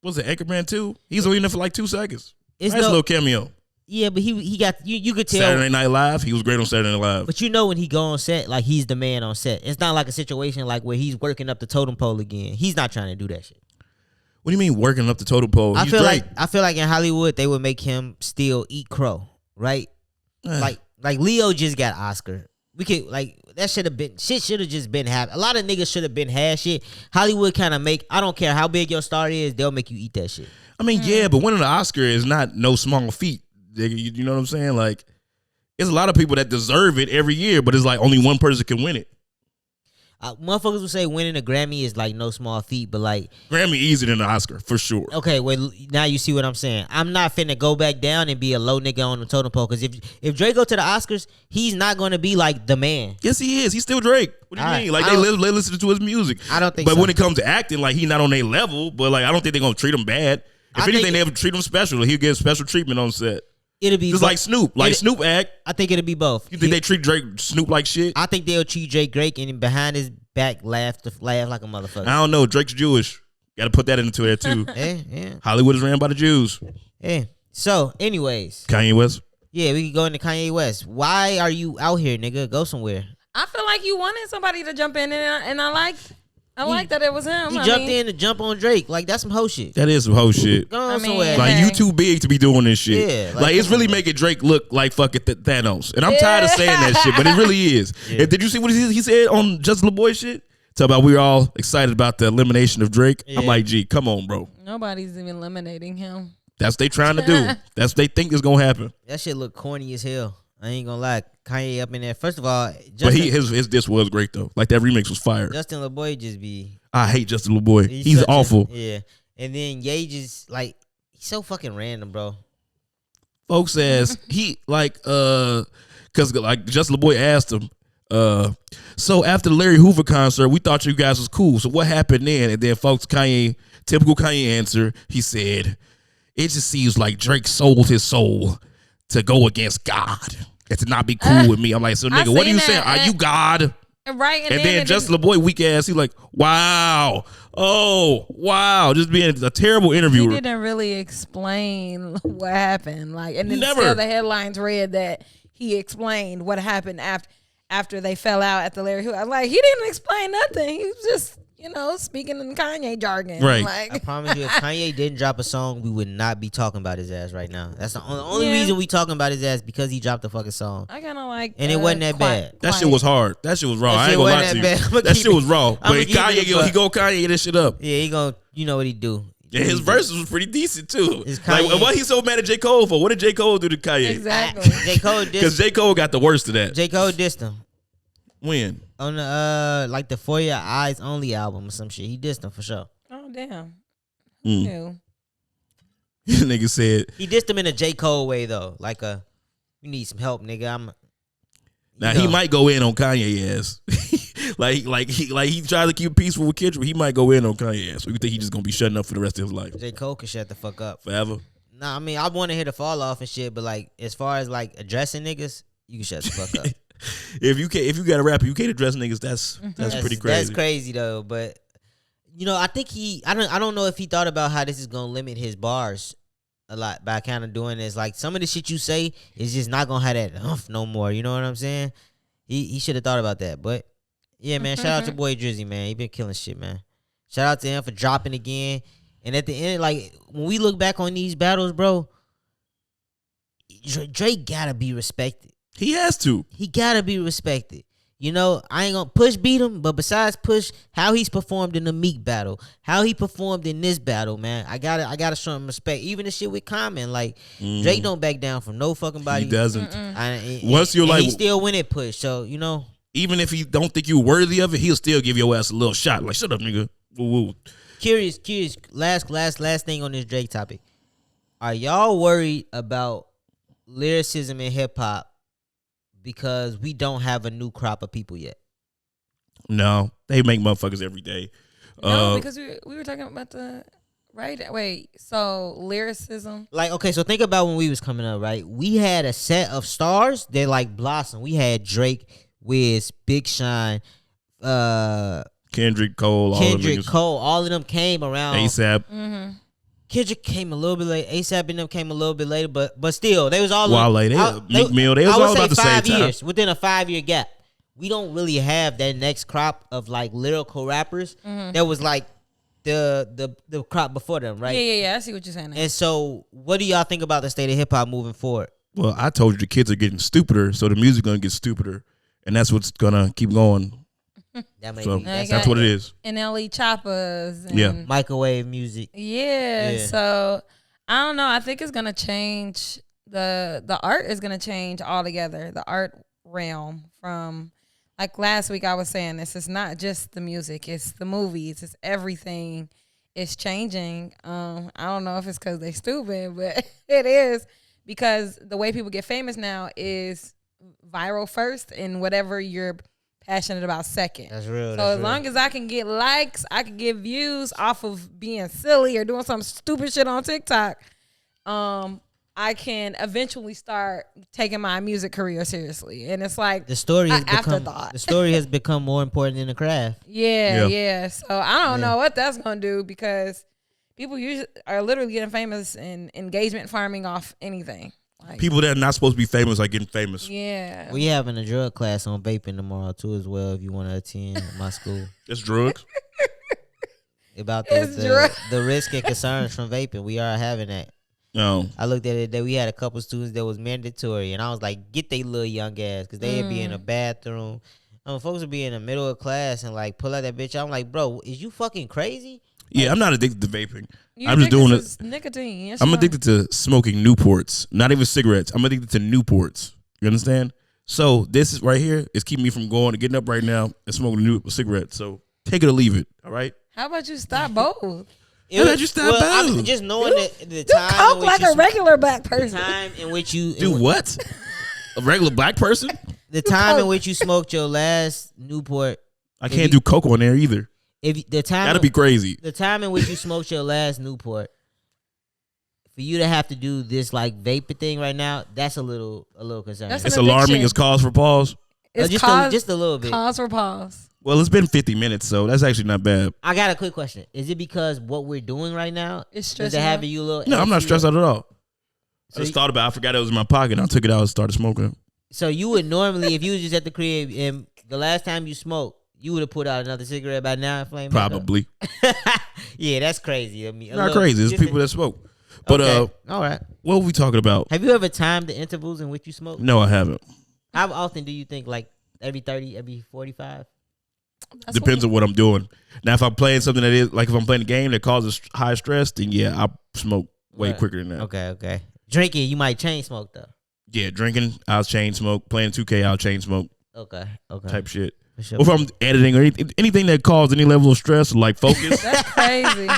was it Anchorman 2? He's only in there for like 2 seconds. It's nice little cameo. Yeah, but he got you could tell Saturday Night Live. He was great on Saturday Night Live. But when he go on set, like he's the man on set. It's not like a situation like where he's working up the totem pole again. He's not trying to do that shit. What do you mean working up the totem pole? I feel like in Hollywood they would make him still eat crow, right? Like Leo just got Oscar. We could that should have been shit. Should have just been had. A lot of niggas should have been had shit. Hollywood kind of make. I don't care how big your star is. They'll make you eat that shit. I mean, yeah, but winning an Oscar is not no small feat. You know what I'm saying? Like, there's a lot of people that deserve it every year, but it's like only one person can win it. Motherfuckers will say winning a Grammy is like no small feat, but like Grammy easier than an Oscar for sure. Okay, well now you see what I'm saying. I'm not finna go back down and be a low nigga on the totem pole because if Drake go to the Oscars, he's not gonna be like the man. Yes, he is. He's still Drake. What do you mean? Like they listen to his music. I don't think. But when it comes to acting, like he's not on their level. But like I don't think they're gonna treat him bad. If anything, they ever treat him special. He'll get special treatment on set. It'll be just like Snoop. Like Snoop act. I think it'll be both. You think they treat Snoop like shit? I think they'll treat Drake and behind his back laugh like a motherfucker. I don't know. Drake's Jewish. Got to put that into there too. Yeah. Hollywood is ran by the Jews. Yeah. So, anyways. Kanye West. Yeah, we can go into Kanye West. Why are you out here, nigga? Go somewhere. I feel like you wanted somebody to jump in, and I like that it was him. He jumped in to jump on Drake. Like, that's some hoe shit. That is some hoe shit. Go on somewhere. Like, you too big to be doing this shit. Yeah, like it's really making Drake look like fucking Thanos. And I'm tired of saying that shit, but it really is. Yeah. Did you see what he said on Just Lil Boy shit? Talk about we were all excited about the elimination of Drake. Yeah. I'm like, gee, come on, bro. Nobody's even eliminating him. That's what they trying to do. That's what they think is gonna happen. That shit look corny as hell. I ain't gonna lie. Kanye up in there. First of all, but his diss was great though. Like that remix was fire. Justin LeBoy just be. I hate Justin LeBoy. He's awful. Yeah. And then Ye just like he's so fucking random, bro. Folks says he like cause like Justin LeBoy asked him, so after the Larry Hoover concert, we thought you guys was cool. So what happened then? And then folks typical Kanye answer, he said, it just seems like Drake sold his soul to go against God and to not be cool with me. I'm like, so nigga, what are you saying? Are you God? Right. And then Justin LeBoy, weak ass, he like, wow. Oh, wow. Just being a terrible interviewer. He didn't really explain what happened. Like, and then still the headlines read that he explained what happened after they fell out at the Larry Hoover. Like, he didn't explain nothing. He was just, speaking in Kanye jargon. Right. Like, I promise you, if Kanye didn't drop a song, we would not be talking about his ass right now. That's the only reason we talking about his ass because he dropped a fucking song. I kind of like, and it wasn't that bad. That shit was hard. That shit was raw. I ain't gonna lie to you. That shit was raw. But Kanye, he go Kanye get this shit up. Yeah, he gonna, you know what he do. Yeah, his verses was pretty decent too. Like, what he so mad at J. Cole for? What did J. Cole do to Kanye? Exactly. J. Cole dissed. Because J. Cole got the worst of that. J. Cole dissed him. When? On the like the For Your Eyes Only album or some shit. He dissed him for sure. Oh damn. Nigga said he dissed him in a J. Cole way though. Like you need some help, nigga. He might go in on Kanye ass. like he tried to keep it peaceful with Kendrick. He might go in on Kanye ass. So you think he just gonna be shutting up for the rest of his life? J. Cole can shut the fuck up forever. Nah, I mean I want to hit a fall off and shit, but like as far as like addressing niggas, you can shut the fuck up. If you got a rapper, you can't address niggas. That's pretty crazy. That's crazy though. But I think I don't know if he thought about how this is gonna limit his bars a lot by kind of doing this. Like some of the shit you say is just not gonna have that umph no more. You know what I'm saying? He should have thought about that. But yeah, man. Shout out to boy Drizzy, man. He been killing shit, man. Shout out to him for dropping again. And at the end, like when we look back on these battles, bro, Drake gotta be respected. He has to. He gotta be respected. I ain't gonna Push beat him, but besides Push, how he's performed in the Meek battle, how he performed in this battle, man, I gotta show him respect. Even the shit with Common, like Drake don't back down from no fucking body. He doesn't. Once you're like, he still win it Push. So even if he don't think you worthy of it, he'll still give your ass a little shot. Like, shut up, nigga. Woo woo. Curious. Last thing on this Drake topic. Are y'all worried about lyricism in hip hop? Because we don't have a new crop of people yet. No, they make motherfuckers every day. No, because we were talking about so lyricism. Like, okay, so think about when we was coming up, right? We had a set of stars that like blossom. We had Drake, Wiz, Big Sean, Kendrick, Cole, all of them came around. ASAP. Mm-hmm. Kendrick came a little bit late. ASAP and them came a little bit later, but still, they was all Meek Mill. They was all about the same time. 5 years within a 5-year gap. We don't really have that next crop of like lyrical rappers that was like the crop before them, right? Yeah. I see what you're saying now. And so, what do y'all think about the state of hip hop moving forward? Well, I told you the kids are getting stupider, so the music gonna get stupider, and that's what's gonna keep going. That's what it is. NLE choppers and microwave music. Yeah. So I don't know. I think it's gonna change the art is gonna change altogether. The art realm from like last week I was saying this is not just the music, it's the movies, it's everything. It's changing. I don't know if it's because they stupid, but it is because the way people get famous now is viral first and whatever you're passionate about second. That's real. So as long as I can get likes, I can get views off of being silly or doing some stupid shit on TikTok. I can eventually start taking my music career seriously. And it's like The story has afterthought. The story has become more important than the craft. Yeah. So I don't know what that's gonna do because people usually are literally getting famous in engagement farming off anything. Like, People that are not supposed to be famous are getting famous. yeah. We having a drug class on vaping tomorrow too as well. If you want to attend my school, It's drugs. about It's the risk and concerns from vaping, we are having that. No. I looked at it that we had a couple students that was mandatory, and I was like, get they little young ass, because they'd be in a bathroom. Folks would be in the middle of class and like pull out that bitch. I'm like, bro, is you fucking crazy? Yeah, I'm not addicted to vaping. You I'm just doing it. Nicotine. Yes, I'm you are. addicted to smoking Newports, not even cigarettes. I'm addicted to Newports. You understand? So this is right here is keeping me from getting up right now and smoking a new cigarette. So take it or leave it. All right. How about you stop both? How about you stop both? Just knowing the You time coke in which like you a regular black the person. time in which you Do what? A regular black person? the time in which you smoked your last Newport. I can't do coke on there either. If the time That'd be crazy. the time in which you smoked your last Newport, for you to have to do this like vapor thing right now, that's a little concerning. That's It's an alarming. addiction. It's cause for pause. It's just a little bit. Cause for pause. Well, it's been 50 minutes, so that's actually not bad. I got a quick question. Is it because what we're doing right now It's is stressing it having you a little? No, I'm not antsy? stressed out at all. So I just you- thought about it. I forgot it was in my pocket. I took it out and started smoking. So you would normally, if you was just at the crib and the last time you smoked, you would have put out another cigarette by now and flamed back up? Probably. Yeah, that's crazy. I mean, Not crazy. It's people that smoke. But all right. what were we talking about? Have you ever timed the intervals in which you smoke? No, I haven't. How often do you think? Like every 30, every 45? Depends on what I'm doing. Now, if I'm playing something that is like if I'm playing a game that causes high stress, then yeah, I smoke way Right. quicker than that. Okay. Drinking, you might chain smoke though. Yeah, drinking, I'll chain smoke. Playing 2K, I'll chain smoke Okay. type shit. For sure. Or if I'm editing or anything that causes any level of stress, like focus, That's crazy.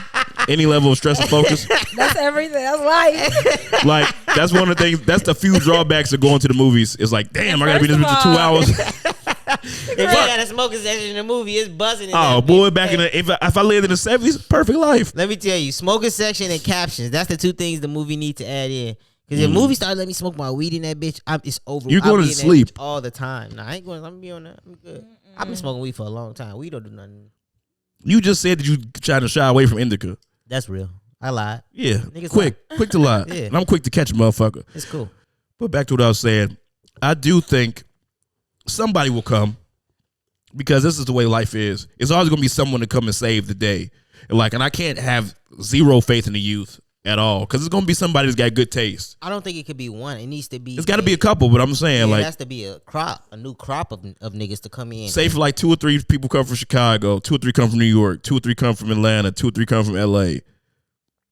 any level of stress and focus, That's everything. That's life. like that's one of the things. That's the few drawbacks of going to the movies. It's like, damn, I gotta be in this bitch for 2 hours. If you got a smoking session in the movie, it's buzzing. In Oh that boy, bitch. back in the if I lived in the 70s, perfect life. Let me tell you, smoking section and captions. That's the two things the movie need to add in. Because if movie start letting me smoke my weed in that bitch, it's over. You're I'll going be to in that sleep. bitch all the time. Nah, I ain't going. I'm gonna be on that. I'm good. I've been smoking weed for a long time. Weed don't do nothing. You just said that you trying to shy away from indica. That's real. I lied. Yeah, Niggas quick to lie. Yeah. And I'm quick to catch a motherfucker. It's cool. But back to what I was saying, I do think somebody will come because this is the way life is. It's always going to be someone to come and save the day. And I can't have zero faith in the youth at all because it's going to be somebody that's got good taste. I don't think it could be one. It needs to be. It's got to be a couple, but I'm saying It has to be a new crop of niggas to come in. say for like 2 or 3 people come from Chicago, 2 or 3 come from New York, 2 or 3 come from Atlanta, 2 or 3 come from LA.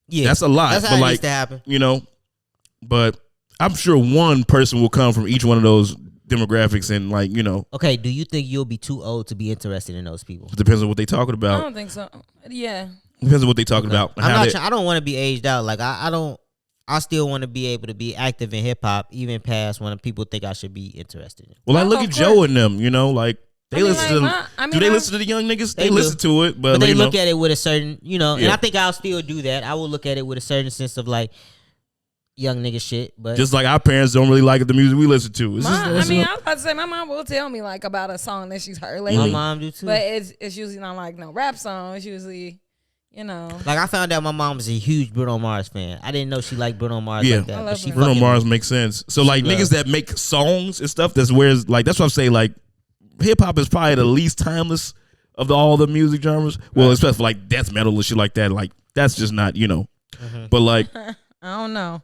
Yeah, That's a lot. That's but how it like, needs to happen. you know, but I'm sure one person will come from each one of those demographics and like, you know, Okay, do you think you'll be too old to be interested in those people? it depends on what they talking I about. don't think so. Yeah. Depends on what they talking about. and I'm how not. they- I don't want to be aged out. Like I don't. I still want to be able to be active in hip hop, even past when people think I should be interested in. Well, I Oh, look of at Joe and them, you know, like they I mean, listen like, to. I Do they mean, listen to the young niggas? They They do. listen to it, but, But they you look know, at it with a certain, and Yeah. I think I'll still do that. I will look at it with a certain sense of like young nigga shit. But just like our parents don't really like the music we listen to. It's just, I was about to say my mom will tell me like about a song that she's heard my lately, mom do too. but it's usually not like no rap song. It's usually, Like I found out my mom was a huge Bruno Mars fan. I didn't know she liked Bruno Mars Yeah. like that. I But love she Bruno fucking- Mars makes sense. So like loves. niggas that make songs and stuff, that's where it's like that's what I'm saying. Like hip hop is probably the least timeless of all the music genres. Well, especially for like death metal and shit like that. Like that's just not, you know. But like I don't know.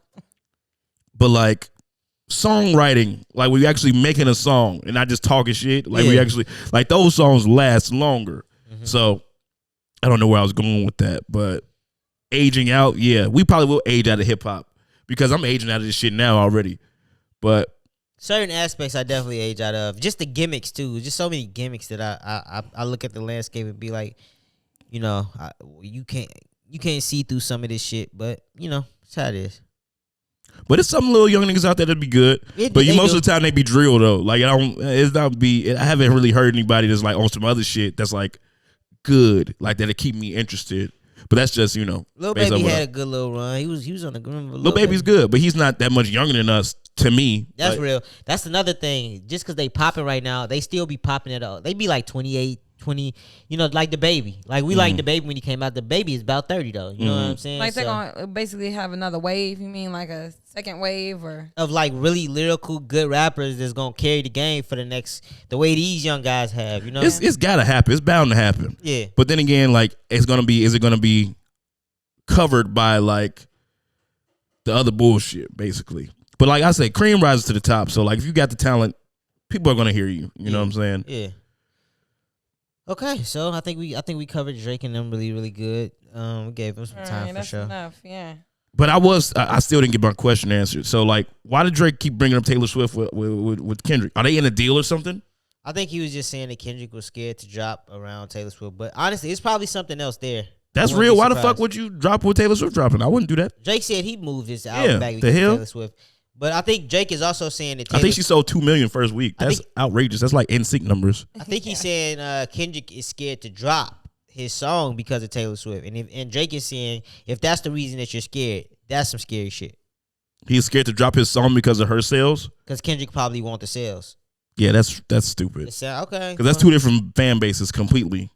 Songwriting, like we actually making a song and not just talking shit. Like we Yeah. actually like those songs last longer. So I don't know where I was going with that, but aging out, yeah, we probably will age out of hip hop because I'm aging out of this shit now already. But certain aspects I definitely age out of. Just the gimmicks too. Just so many gimmicks that I look at the landscape and be like, you can't see through some of this shit, but it's how it is. But it's some little young niggas out there that'd be good. It- But they most do. of the time they be drill though. Like I haven't really heard anybody that's like on some other shit that's like good, like that'll keep me interested. But that's just Lil based on Baby what had a good little run. He was on the ground. Lil Baby's good, but he's not that much younger than us. To me, That's real. That's another thing. Just because they popping right now, they still be popping it up. They be like 28, 20. Like the Baby. Like we like the Baby when he came out. The Baby is about 30 though. You know what I'm saying? Like they're gonna basically have another wave. You mean like a second wave or of like really lyrical good rappers that's gonna carry the game for the way these young guys have. It's gotta happen. It's bound to happen. Yeah. But then again, like is it gonna be covered by like the other bullshit, basically? But like I say, cream rises to the top. So like if you got the talent, people are gonna hear you. You know what I'm saying? Yeah. Okay, so I think we covered Drake and them really, really good. We gave them some time for sure. Enough, yeah. But I still didn't get my question answered. So like, why did Drake keep bringing up Taylor Swift with Kendrick? Are they in a deal or something? I think he was just saying that Kendrick was scared to drop around Taylor Swift. But honestly, it's probably something else there. That's real. Why the fuck would you drop with Taylor Swift dropping? I wouldn't do that. Drake said he moved his album back because of Taylor Swift. But I think Drake is also saying that I think she sold 2 million first week. That's outrageous. That's like NSYNC numbers. I think he's saying Kendrick is scared to drop his song because of Taylor Swift. And Drake is saying if that's the reason that you're scared, that's some scary shit. He's scared to drop his song because of her sales? Because Kendrick probably want the sales. Yeah, that's stupid. Okay. Because that's two different fan bases completely.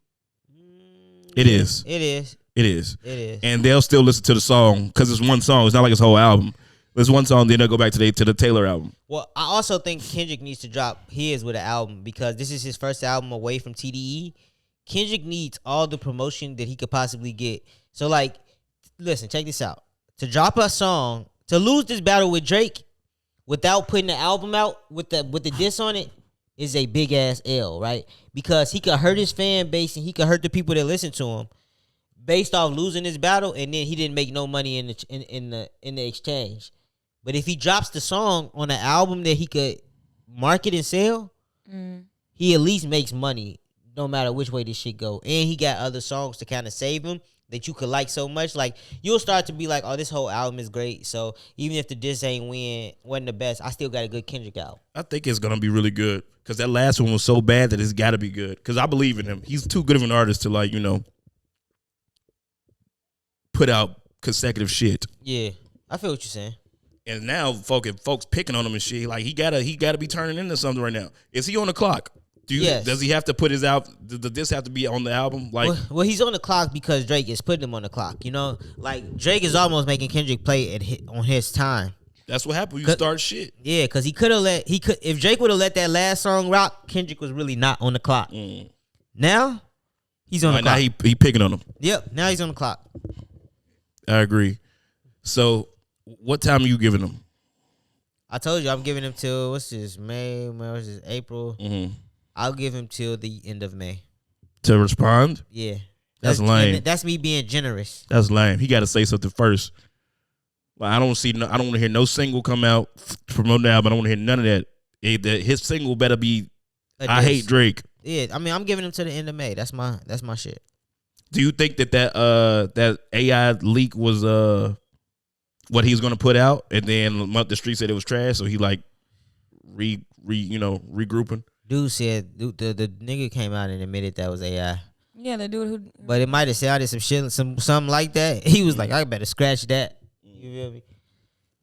It is. It is. It is. It is. And they'll still listen to the song because it's one song. It's not like his whole album. There's one song, then they'll go back to the Taylor album. Well, I also think Kendrick needs to drop his with an album because this is his first album away from TDE. Kendrick needs all the promotion that he could possibly get. So, like, listen, check this out. To drop a song, to lose this battle with Drake without putting the album out with the diss on it is a big ass L, right? Because he could hurt his fan base and he could hurt the people that listen to him based off losing this battle, and then he didn't make no money in the exchange. But if he drops the song on an album that he could market and sell, he at least makes money no matter which way this shit go. And he got other songs to kind of save him that you could like so much. Like, you'll start to be like, oh, this whole album is great. So even if the diss wasn't the best, I still got a good Kendrick album. I think it's going to be really good because that last one was so bad that it's got to be good because I believe in him. He's too good of an artist to, like, put out consecutive shit. Yeah, I feel what you're saying. And now folks picking on him and shit. Like he gotta be turning into something right now. Is he on the clock? Yes. Does he have to put his out? Does this have to be on the album? Like, well, he's on the clock because Drake is putting him on the clock. Like Drake is almost making Kendrick play on his time. That's what happened. You start shit. Yeah, because if Drake would have let that last song rock, Kendrick was really not on the clock. Now he's on the clock. Now he picking on him. Yep. Now he's on the clock. I agree. So, what time are you giving him? I told you I'm giving him till what's this? May? What's this? April. I'll give him till the end of May to respond. Yeah, that's lame. That's me being generous. That's lame. He got to say something first. Like I don't want to hear no single come out promoting the album. I don't want to hear none of that. His single better be I Hate Drake. Yeah, I mean I'm giving him to the end of May. That's my shit. Do you think that AI leak was what he was gonna put out, and then the street said it was trash, so he like regrouping? Dude said the nigga came out and admitted that was AI. Yeah, the dude who. But it might have sounded some shit, something like that. He was like, I better scratch that. You feel me?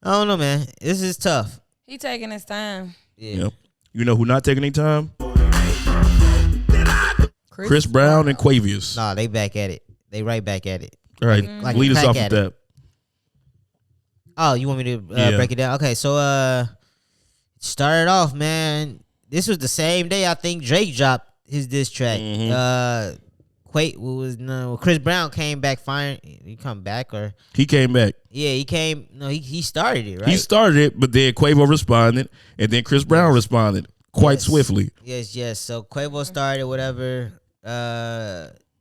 I don't know, man. This is tough. He taking his time. Yeah. You know who not taking their time? Chris Brown and Quavo. Nah, they back at it. They right back at it. All right, like lead us off with that. Oh, you want me to break it down? Okay, so started off, man. This was the same day I think Drake dropped his diss track. Chris Brown came back fine. He come back or he came back? Yeah, he came. No, he started it, right? He started it, but then Quavo responded, and then Chris Brown responded quite swiftly. Yes. So Quavo started whatever.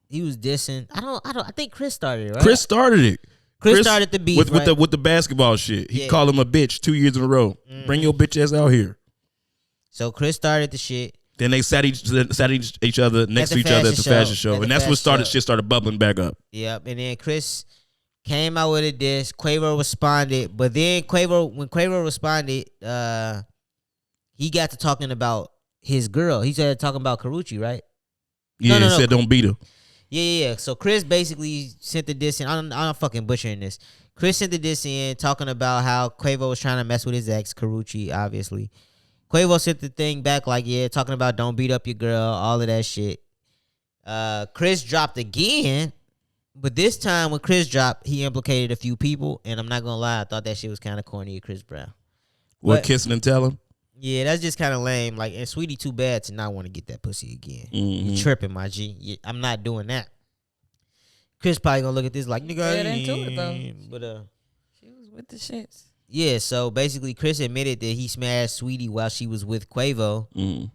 He was dissing. I think Chris started it, right? Chris started it. Chris started the beef with the basketball shit. He called him a bitch 2 years in a row. Bring your bitch ass out here. So Chris started the shit. Then they sat each other next to each other at the fashion show, and that's what started bubbling back up. Yep, and then Chris came out with a diss. Quavo responded, but then when Quavo responded, he got to talking about his girl. He started talking about Karuchi, right? Yeah, he said don't beat her. Yeah. So Chris basically sent the diss in. I'm fucking butchering this. Chris sent the diss in talking about how Quavo was trying to mess with his ex, Karuchi, obviously. Quavo sent the thing back like, yeah, talking about don't beat up your girl, all of that shit. Chris dropped again, but this time when Chris dropped, he implicated a few people, and I'm not gonna lie, I thought that shit was kind of corny of Chris Brown. What, kissing and telling? Yeah, that's just kind of lame. Like, and Sweetie too bad to not want to get that pussy again. Mm-hmm. You tripping, my G. I'm not doing that. Chris probably gonna look at this like, nigga, Yeah, they into it though. But she was with the shits. yeah. So basically, Chris admitted that he smashed Sweetie while she was with Quavo. Mm.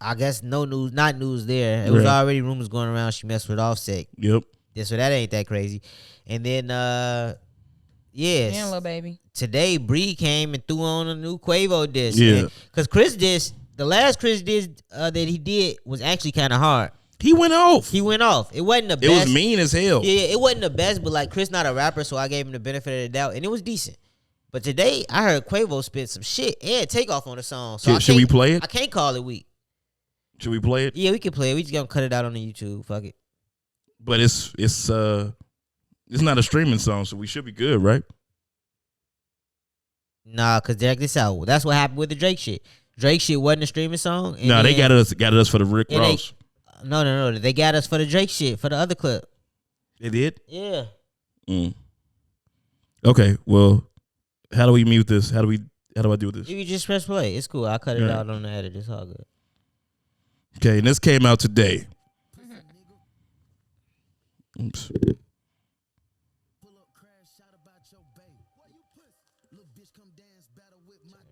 I guess no news, not news there. It was already rumors going around she messed with Offset. Yep. Yeah, so that ain't that crazy. And then, yes, And Lil Baby. today Bree came and threw on a new Quavo disc. Yeah. Because Chris disc, the last Chris disc that he did was actually kind of hard. He went off. He went off. It wasn't the best. It was mean as hell. Yeah, it wasn't the best, but like Chris not a rapper, so I gave him the benefit of the doubt, and it was decent. But today I heard Quavo spit some shit and Takeoff on the song. So Should we play it? I can't call it weak. Should we play it? Yeah, we can play it. We just gonna cut it out on the YouTube. Fuck it. But it's not a streaming song, so we should be good, right? Nah, cause check this out. That's what happened with the Drake shit. Drake shit wasn't a streaming song. No, they got us for the Rick Ross. No. They got us for the Drake shit for the other clip. They did? Yeah. Okay, well, how do we mute this? How do I do this? You can just press play. It's cool. I'll cut it out on the edit. It's all good. Okay, and this came out today. Oops.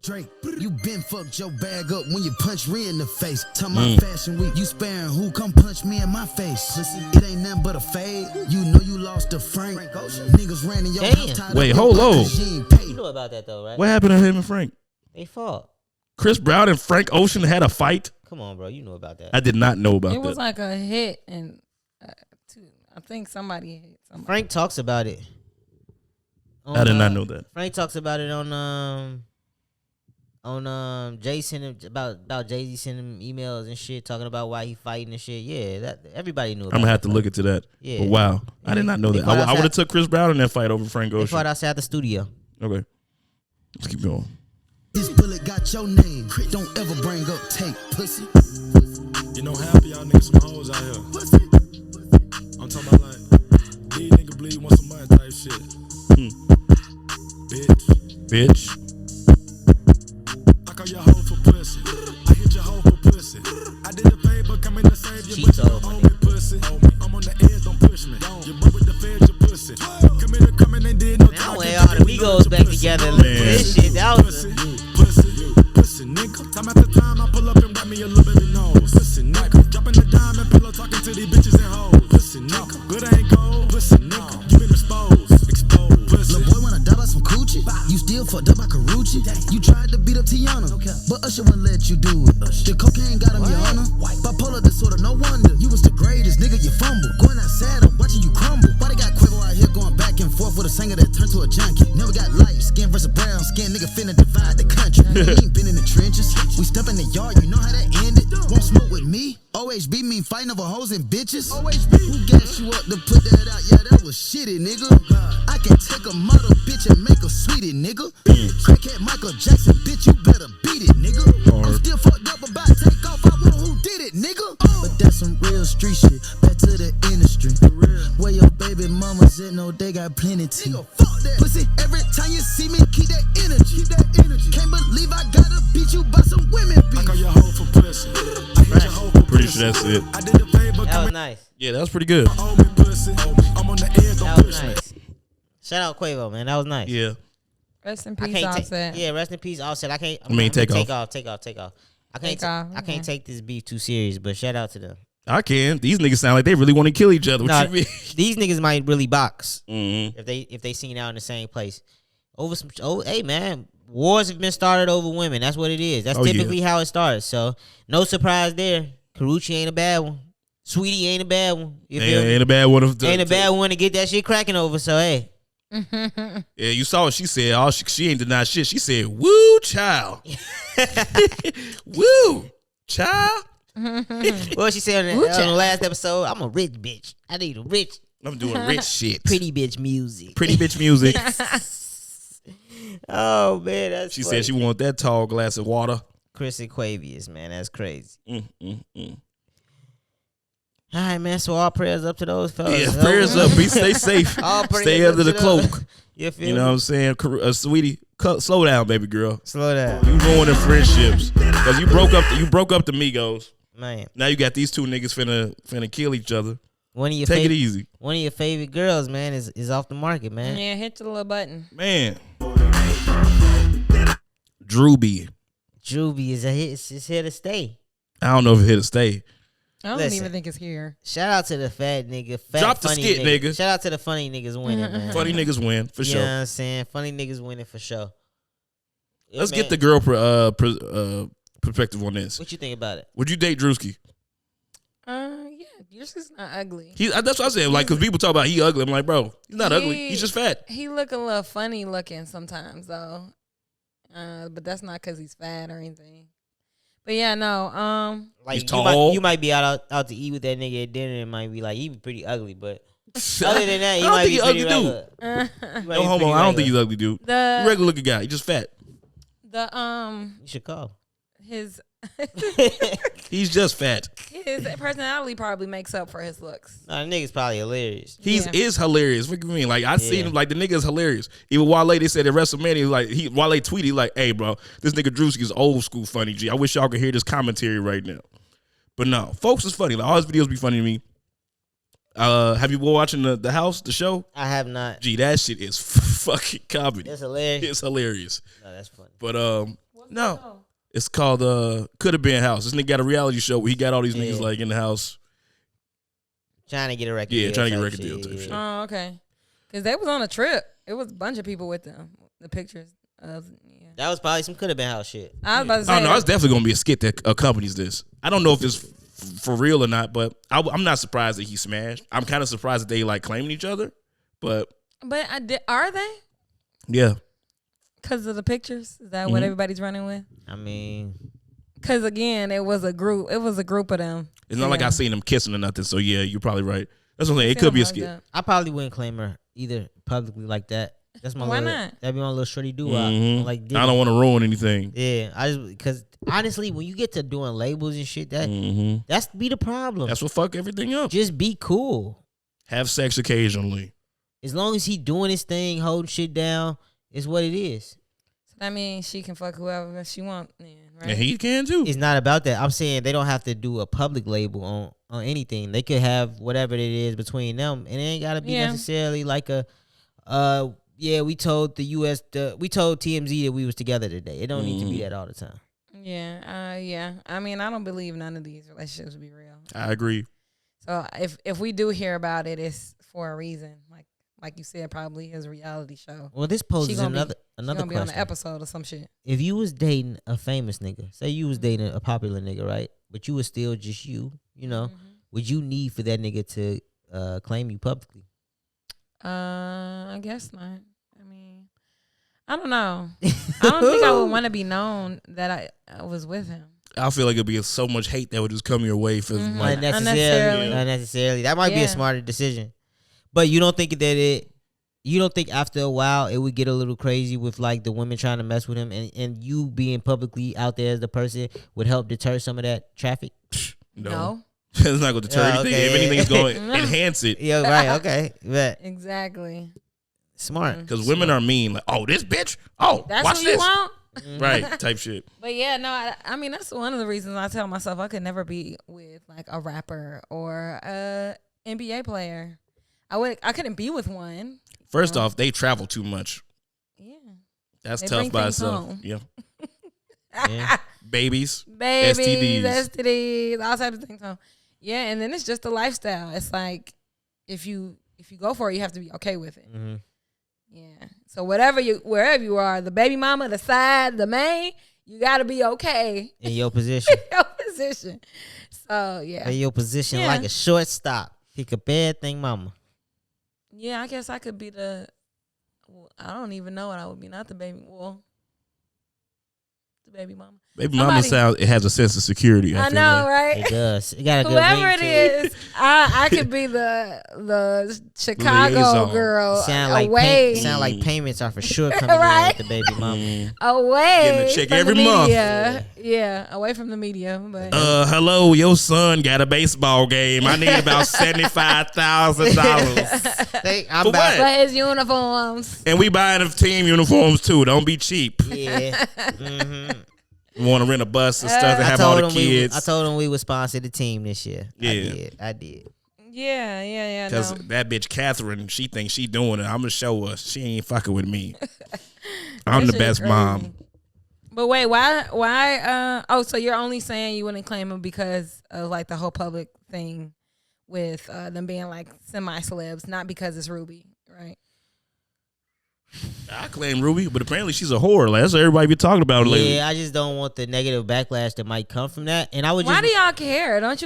Drake, you been fucked your bag up when you punch Ree in the face. Tell my fashion week, you sparing who? Come punch me in my face. It ain't nothing but a fade. You know you lost to Frank. Niggas ran in your house. Wait, hold on. You know about that though, right? What happened to him and Frank? They fought. Chris Brown and Frank Ocean had a fight? Come on, bro. You know about that. I did not know about that. It was like a hit, and I think somebody hit somebody. Frank talks about it. I did not know that. Frank talks about it on Jay sent him about Jay-Z sending him emails and shit talking about why he fighting and shit. Yeah, that everybody knew about. I'm gonna have to look into that. Yeah. But wow. I did not know that. I would have took Chris Brown in that fight over Frank They Ocean. fought outside the studio. Okay. Let's keep going. This bullet got your name. Don't ever bring up tape, pussy. You know, half of y'all niggas some hoes out here. I'm talking about like, these niggas bleed want some money type shit. Bitch. I call your hoe for pussy. I hit your hoe for pussy. I did a favor, come in to save you, but you don't owe me pussy. I'm on the edge, don't push me. You broke with the feds, your pussy. Come in and did no Now when all the Migos back together, look at this shit. That was pussy, nigga. Time after time, I pull up and wrap me a little bit of nose. Pussy, nigga. Dropping the dime and pillow, talking to these bitches and hoes. Pussy, nigga. Good ain't gold. Pussy, nigga. You been exposed. Pussy. Little boy wanna die by some coochie. You still fucked up by Karuchi. You tried to beat up Tiana, but Usher wouldn't let you do it. The cocaine got him, your honor. Bipolar disorder, no wonder. You was the greatest, nigga, you fumble. Going outside, I'm watching you crumble. Why they got Quavo out here going back and forth with a singer that turned to a junkie? Never got light skin versus brown skin, nigga finna divide the country. We ain't been in the trenches. We step in the yard, you know how that ended. Won't smoke with me. OHB mean fighting over hoes and bitches. OHB, who gassed you up to put that out? Yeah, that was shitty, nigga. I can take a model bitch and make her sweetie, nigga. Crackhead Michael Jackson, bitch, you better beat it, nigga. I'm still fucked up about Takeoff. I want who did it, nigga. But that's some real street shit. Back to the industry. Where your baby mamas at? No, they got plenty tea. Pussy, every time you see me, keep that energy. Can't believe I gotta beat you by some women, bitch. I call your hoe for pussy. I hit your hoe for Pretty pussy. sure that's it. I did a favor, that come was in. nice. Yeah, that was pretty good. Owe me pussy. I'm on the edge, don't That was push me. nice. Shout out Quavo, man. That was nice. Yeah. Rest in I peace, can't Offset. yeah, rest in peace, Offset. I can't. Take off. Take off. I can't. Take off, I can't take this beef too serious. But shout out to them. I can. These niggas sound like they really want to kill each other. What Nah, you mean? these niggas might really box Mm-hmm. if they seen out in the same place over some. Oh, hey man, wars have been started over women. That's what it is. That's typically how it starts. So no surprise there. Karuchi ain't a bad one. Sweetie ain't a bad one. You feel me? Ain't a bad one. Ain't a bad one to get that shit cracking over. So hey. Yeah, you saw what she said. All she ain't denied shit. She said, "Woo, child, woo, child." What she said on the last episode? I'm a rich bitch. I need a rich, I'm doing rich shit. pretty bitch music. Pretty bitch music. Oh man, that's She funny. said she want that tall glass of water. Chris and Quavius, man, that's crazy. Mm. All right, man. So all prayers up to those fellas. Yeah, prayers up. Stay safe. All prayers Stay up under to the cloak. those. You feel You know what I'm saying? Sweetie, slow down, baby girl. Slow down, You ruining friendships. Because you broke up the Migos. man. Now you got these two niggas finna kill each other. One of your Take it easy. One of your favorite girls, man, is off the market, man. Yeah, hit the little button. Man. Drubi. Drubi is here to stay. I don't know if it's here to stay. I don't Listen. even think it's here. Shout out to the fat nigga. Drop the funny skit, nigga. Shout out to the funny niggas winning, man. Funny niggas win, for You sure. know what I'm saying? Funny niggas winning for sure. Yeah, Let's man. get the girl perspective on this. What you think about it? Would you date Druski? Yeah, yours is not ugly. That's what I said. Like, because people talk about he ugly. I'm like, bro, he's not ugly. He's just fat. He look a little funny looking sometimes though, but that's not because he's fat or anything. But yeah, no. Like He's tall. You might be out to eat with that nigga at dinner and might be like, he be pretty ugly, but other than that, I he don't might think be he pretty ugly, regular. dude. He might No be homo. pretty I don't think he's regular. ugly, dude. The Regular looking guy. He's just fat. You should call. his He's just fat. his personality probably makes up for his looks. Nah, the nigga's probably hilarious. He Yeah. is hilarious. What do you mean? Like, I seen Yeah. him, like, the nigga is hilarious. Even Wale, they said at WrestleMania, like, Wale tweeted, like, hey, bro, this nigga Druski is old school funny, G. I wish y'all could hear this commentary right now. But no, folks is funny. Like, all his videos be funny to me. Have you been watching the house, the show? I have not. Gee, that shit is fucking comedy. That's hilarious. It's hilarious. No, that's funny. But no. It's called Could Have Been House. This nigga got a reality show where he got all these niggas Yeah. like in the house. Trying to get a record Yeah, deal. trying to get a type record deal shit, type yeah. shit. Oh, okay. Because they was on a trip. It was a bunch of people with them. The pictures of That was probably some could have been house shit. I was about to say. Oh no, it's definitely gonna be a skit that accompanies this. I don't know if it's for real or not, but I'm not surprised that he smashed. I'm kind of surprised that they like claiming each other, but But are they? yeah, Because of the pictures? Is that what everybody's running with? I mean, Because again, it was a group. It was a group of them. it's not like I seen them kissing or nothing. So yeah, you're probably right. That's what I'm saying. It See could be a them skit. like I probably wouldn't claim her either publicly like that. That's my Why little, not? That'd be my little shorty do. Mhm. Like, I don't want to ruin anything. Yeah, I just because honestly, when you get to doing labels and shit, Mhm. that's be the problem. That's what fuck everything up. Just be cool. Have sex occasionally. As long as he doing his thing, holding shit down, is what it is. So that means she can fuck whoever she wants, right? And he can too. It's not about that. I'm saying they don't have to do a public label on anything. They could have whatever it is between them, and it ain't gotta be Yeah. necessarily like a yeah, we told we told TMZ that we was together today. It don't need to be that all the time. Yeah. I mean, I don't believe none of these relationships will be real. I agree. So if we do hear about it, it's for a reason. Like you said, probably his reality show. Well, this She poses gonna another She's gonna be on question. the episode or some shit. If you was dating a famous nigga, say you was dating a popular nigga, right? But you was still just you know, would you need for that nigga to claim you publicly? I guess not. I mean, I don't know. I don't think I would want to be known that I was with him. I feel like it'd be so much hate that would just come your way for like Unnecessarily. Unnecessarily. That might be a Yeah. smarter decision. But you don't think you don't think after a while it would get a little crazy with like the women trying to mess with him and you being publicly out there as the person would help deter some of that traffic? No. It's not going to deter Yeah, anything. okay. If anything, it's going to enhance it. Yeah, right, okay. But Exactly. smart. Because women are mean. Like, oh, this bitch. Oh, That's watch what this. you want. Right, type shit. But yeah, no, I mean that's one of the reasons I tell myself I could never be with like a rapper or a NBA player. I couldn't be with one. First off, they travel too much. Yeah. That's They tough bring by things itself. home. Yeah. Yeah. Babies. Babies, STDs. STDs, all types of things. So, yeah, and then it's just a lifestyle. It's like if you go for it, you have to be okay with it. Mm-hmm. Yeah. So wherever you are, the baby mama, the side, the main, you gotta be okay In your position. in your position. So yeah. In your position Yeah. like a shortstop. Pick a bad thing, mama. Yeah, I guess I could be the. Well, I don't even know what I would be. Not the baby. Well, the baby mama. Baby mama sounds. It has a sense of security. I know, like. right? It does. It got a good Whoever ring it to it. is, I could be the Chicago Liaison. girl Sound like away, payments are for sure coming Right. in with the baby mama. away Getting a check from every the month. media. Yeah, away from the media. But Hello, your son got a baseball game. I need about $75,000. I'm For about what? but his uniforms. And we buying the team uniforms too. Don't be cheap. yeah. You want to rent a bus and stuff and I have all told the him kids. I told him we would sponsor the team this year. Yeah. I did. Yeah. Because No. that bitch Catherine, she thinks she doing it. I'm gonna show her. She ain't fucking with me. I'm the That shit best crazy. mom. But wait, why? Oh, so you're only saying you wouldn't claim him because of like the whole public thing with them being like semi-celebs, not because it's Ruby, right? I claim Ruby, but apparently she's a whore. Like, that's what everybody be talking about lately. Yeah, I just don't want the negative backlash that might come from that. And I would Why just do y'all care? Don't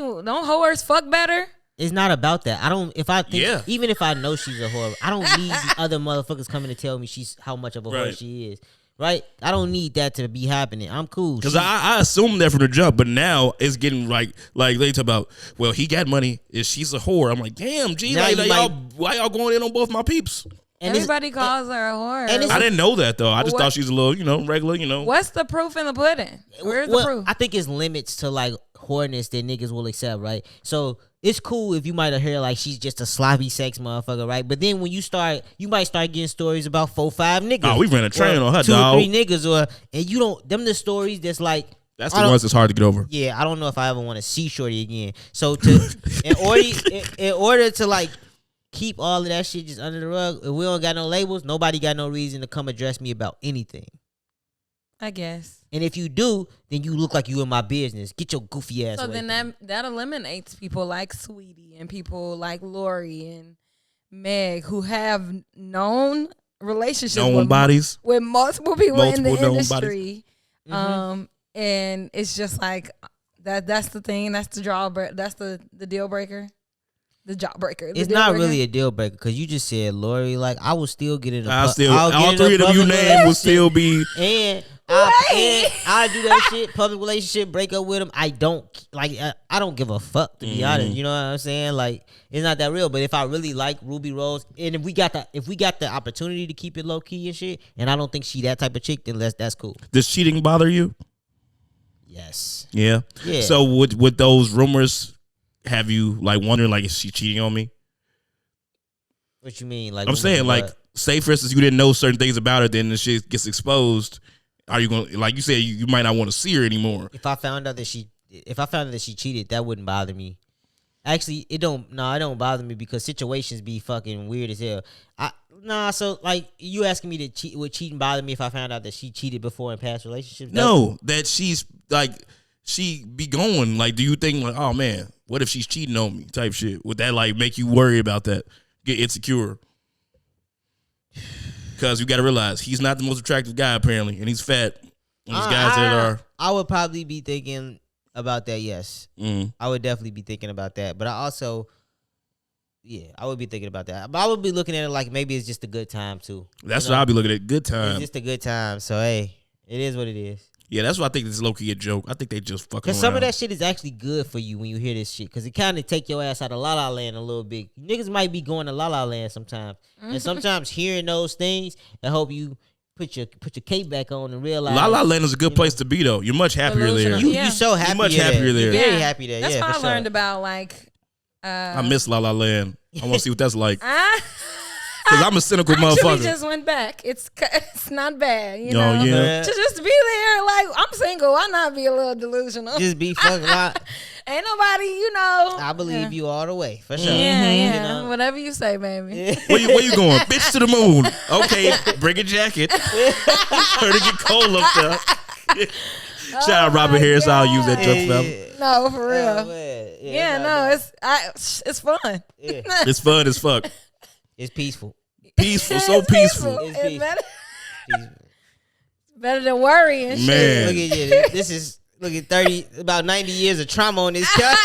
whores fuck better? it's not about that. I don't if I think Yeah. even if I know she's a whore, I don't need the other motherfuckers coming to tell me she's how much of a Right. whore she is. Right? I don't need that to be happening. I'm cool. Because I assumed that from the jump, but now it's getting like they talk about, well, he got money. She's a whore. I'm like, damn, G, Now like, you y'all, might- why y'all going in on both my peeps? and it's- Everybody calls her a whore. and it's- I didn't know that though. I just What- thought she's a little, regular. What's the proof in the pudding? Where's well, the proof? I think it's limits to like whoreness that niggas will accept, right? So it's cool if you might have heard like she's just a sloppy sex motherfucker, right? But then when you might start getting stories about 4-5 niggas. Oh, we ran a train or on her, 2 dog. or 3 niggas, and you don't. Them the stories that's like. That's I the don't- ones that's hard to get over. Yeah, I don't know if I ever want to see Shorty again. So in order to like keep all of that shit just under the rug, if we don't got no labels, nobody got no reason to come address me about anything. I guess. And if you do, then you look like you in my business. Get your goofy ass So away then from me. that eliminates people like Sweetie and people like Lori and Meg who have known relationships Known with, bodies. with multiple people in the Multiple known industry. And it's just like that's the thing. That's the drawbreak. That's the deal breaker. The jawbreaker. It's not really a deal breaker because you just said Lori. Like I will still get it. All 3 of them you named will still be. And I do that shit. Public relationship, break up with them. I don't give a fuck to be honest. You know what I'm saying? Like it's not that real. But if I really like Ruby Rose, and if we got the opportunity to keep it low key and shit, and I don't think she that type of chick, then that's cool. Does cheating bother you? Yes. Yeah. Yeah. So with those rumors, have you like wondering like is she cheating on me? What you mean? Like I'm saying like say for instance you didn't know certain things about her, then the shit gets exposed. Are you gonna like you said you might not want to see her anymore? if I found out that she cheated, that wouldn't bother me. Actually, it don't bother me because situations be fucking weird as hell. So like you asking me to cheat, would cheating bother me if I found out that she cheated before in past relationships? No, that she's like she be going like do you think like oh man what if she's cheating on me type shit? Would that like make you worry about that? Get insecure? Because you got to realize he's not the most attractive guy apparently, and he's fat. And these guys that are I would probably be thinking about that. Yes, mm. I would definitely be thinking about that. But I also, I would be thinking about that. But I would be looking at it like maybe it's just a good time too. That's You know? what I'll be looking at. Good It's time. just a good time. So hey, it is what it is. Yeah, that's why I think this is low key a joke. I think they just fucking Because around. some of that shit is actually good for you when you hear this shit. Because it kind of take your ass out of La La Land a little bit. Niggas might be going to La La Land sometimes. And sometimes hearing those things, I hope you put your cape back on and realize. La La Land is a good place to be though. You're much happier there. Delusional. You Yeah. so happy. much happier there. You're very happy there. That's yeah, how for I sure. learned about like. I miss La La Land. I want to see what that's like. I Because I'm a cynical actually motherfucker. just went back. It's not bad, you Oh, know. yeah. Just to be there, like I'm single. Why not be a little delusional? Just be fucking wild. Ain't nobody, you know. I believe you all the way. For sure. Yeah, You yeah. know? Whatever you say, baby. Where you going? Bitch to the moon. Okay, bring a jacket. Heard it get cold up there. Shout out Robert Harris. I'll use that joke for him. No, for real. Oh, man. Yeah, no, it's fun. Yeah. It's fun as fuck. It's peaceful. Peaceful, so It's peaceful. It's It's peaceful. better than worrying. Shit. Man. Look at you. This is about 90 years of trauma on this couch.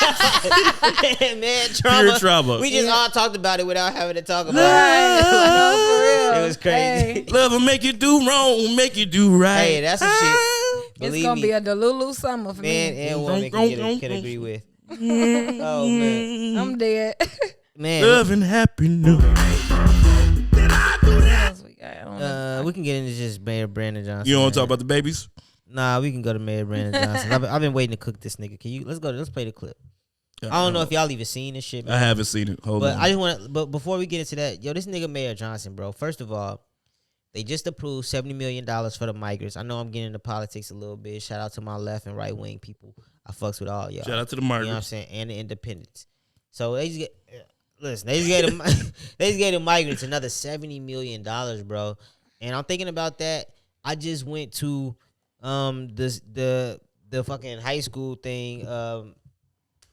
Man, trauma. Pure trauma. We just all talked about it without having to talk about Right. it. No, for real. It was crazy. Hey. Love will make you do wrong, make you do right. Hey, that's some shit. Believe gonna me, be a Delulu summer for man me. and woman can agree with. Oh man, I'm dead. man. Love and happiness. What else we got? I don't know. We can get into just Mayor Brandon Johnson. You don't want to man. talk about the babies? Nah, we can go to Mayor Brandon Johnson. I've been waiting to cook this nigga. Can you? Let's go. Let's play the clip. I don't know if y'all even seen this shit, man. I haven't seen it. Hold But on. I just want to. But before we get into that, yo, this nigga Mayor Johnson, bro. First of all, they just approved $70 million for the migrants. I know I'm getting into politics a little bit. Shout out to my left and right wing people. I fucks with all y'all. Shout out to the You know what I'm migrants. saying? And the independents. So they just get. Listen, they just gave the migrants another $70 million, bro. And I'm thinking about that. I just went to the fucking high school thing.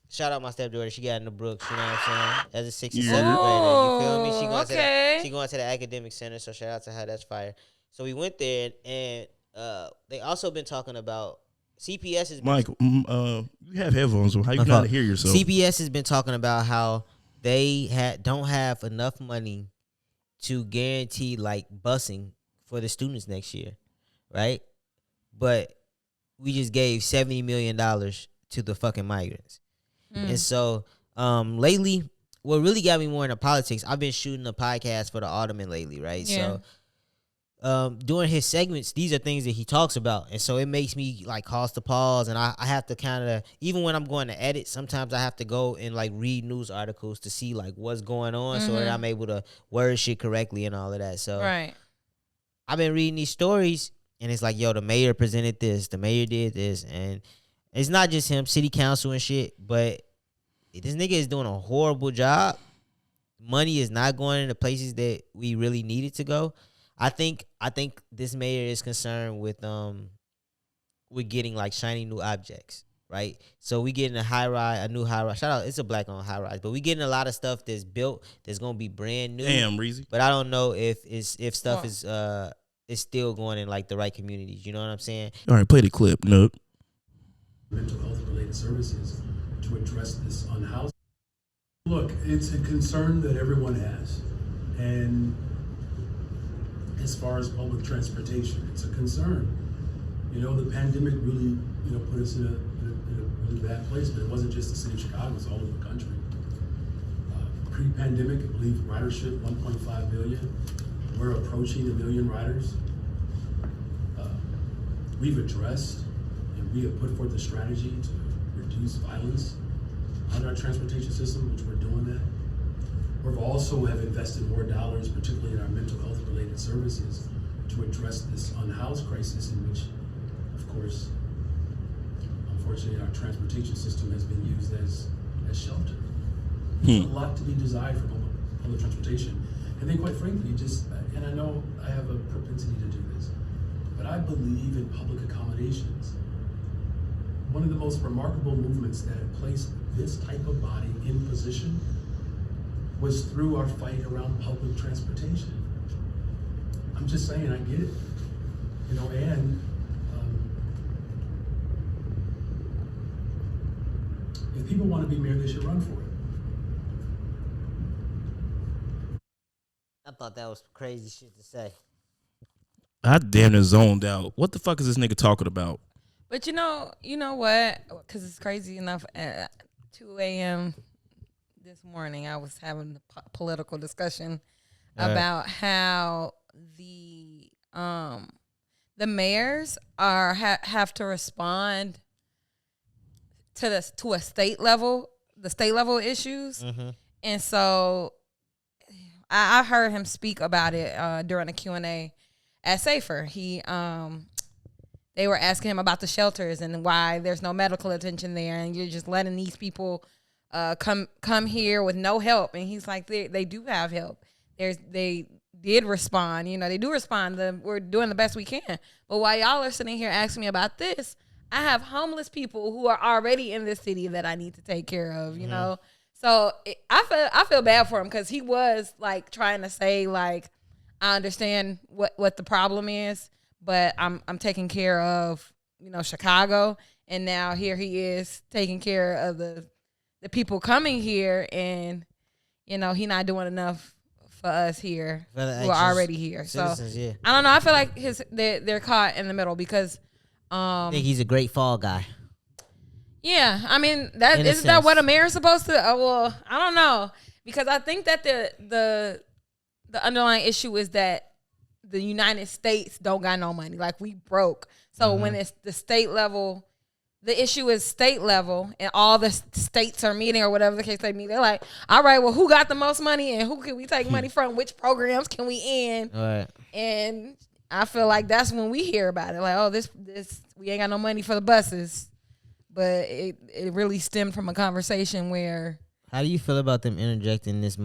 Shout out my stepdaughter. She got in the Brooks. You know what I'm saying? As a 6th and 7th grader. You feel me? She going to the academic center. So shout out to her. That's fire. So we went there, and they also been talking about CPS is Michael, you have headphones on. How you My not fault. to hear yourself? CPS has been talking about how they don't have enough money to guarantee like busing for the students next year, right? But we just gave $70 million to the fucking migrants. And so lately, what really got me more into politics, I've been shooting a podcast for the Alderman lately, right? Yeah. So during his segments, these are things that he talks about. And so it makes me like cause to pause. And I have to kind of, even when I'm going to edit, sometimes I have to go and like read news articles to see like what's going on so that I'm able to word shit correctly and all of that. So Right. I've been reading these stories and it's like, yo, the mayor presented this, the mayor did this. And it's not just him, city council and shit, but this nigga is doing a horrible job. Money is not going in the places that we really need it to go. I think this mayor is concerned with getting like shiny new objects, right? So we getting a new high rise. Shout out, it's a black owned high rise, but we getting a lot of stuff that's built that's gonna be brand new. Damn, Reezy. But I don't know if stuff is still going in like the right communities. You know what I'm saying? All right, play the clip. Nope. Mental health related services to address this unhoused. Look, it's a concern that everyone has, and as far as public transportation, it's a concern. You know, the pandemic really, put us in a really bad place, but it wasn't just the city of Chicago, it was all over the country. Pre-pandemic, I believe ridership, 1.5 million. We're approaching 1 million riders. We've addressed and we have put forth a strategy to reduce violence on our transportation system, which we're doing that. We've also have invested more dollars, particularly in our mental health related services, to address this unhoused crisis in which, of course, unfortunately, our transportation system has been used as shelter. There's a lot to be desired for public transportation. And then quite frankly, and I know I have a propensity to do this, but I believe in public accommodations. One of the most remarkable movements that have placed this type of body in position was through our fight around public transportation. I'm just saying, I get it. And if people want to be mayor, they should run for it. I thought that was crazy shit to say. I damn near zoned out. What the fuck is this nigga talking about? But you know what? Because it's crazy enough. At 2 a.m. this morning, I was having a political discussion about how the mayors have to respond to a state level, the state level issues, and so I heard him speak about it during a Q&A at Safer. They were asking him about the shelters and why there's no medical attention there, and you're just letting these people come here with no help. And he's like, they do have help. They did respond. They do respond. We're doing the best we can. But while y'all are sitting here asking me about this, I have homeless people who are already in this city that I need to take care of. You know, so I feel bad for him because he was like trying to say like, I understand what the problem is, but I'm taking care of Chicago, and now here he is taking care of the people coming here, and he not doing enough for us here who are already here. So Yeah. I don't know. I feel like they're caught in the middle because I think he's a great fall guy. Yeah, I mean that In a isn't that what sense. a mayor's supposed to? Well, I don't know, because I think that the underlying issue is that the United States don't got no money. Like, we broke. So when it's the state level, the issue is state level, and all the states are meeting or whatever the case they meet. They're like, all right, well, who got the most money and who can we take money from? Which programs can we end? All right. And I feel like that's when we hear about it. Like, oh, this we ain't got no money for the buses. But it really stemmed from a conversation where. How do you feel about them interjecting this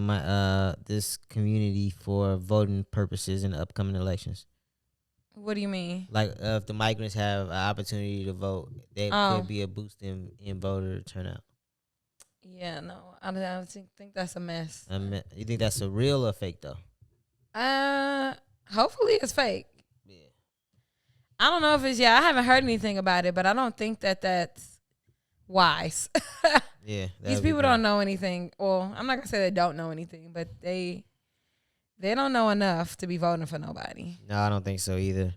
community for voting purposes in the upcoming elections? What do you mean? Like, if the migrants have an opportunity to vote, there could be a boost in voter turnout. Yeah, no, I don't think that's a mess. You think that's a real or fake though? Hopefully it's fake. Yeah. I don't know if it's. I haven't heard anything about it, but I don't think that's wise. Yeah. These people don't know anything. Well, I'm not gonna say they don't know anything, but they don't know enough to be voting for nobody. No, I don't think so either.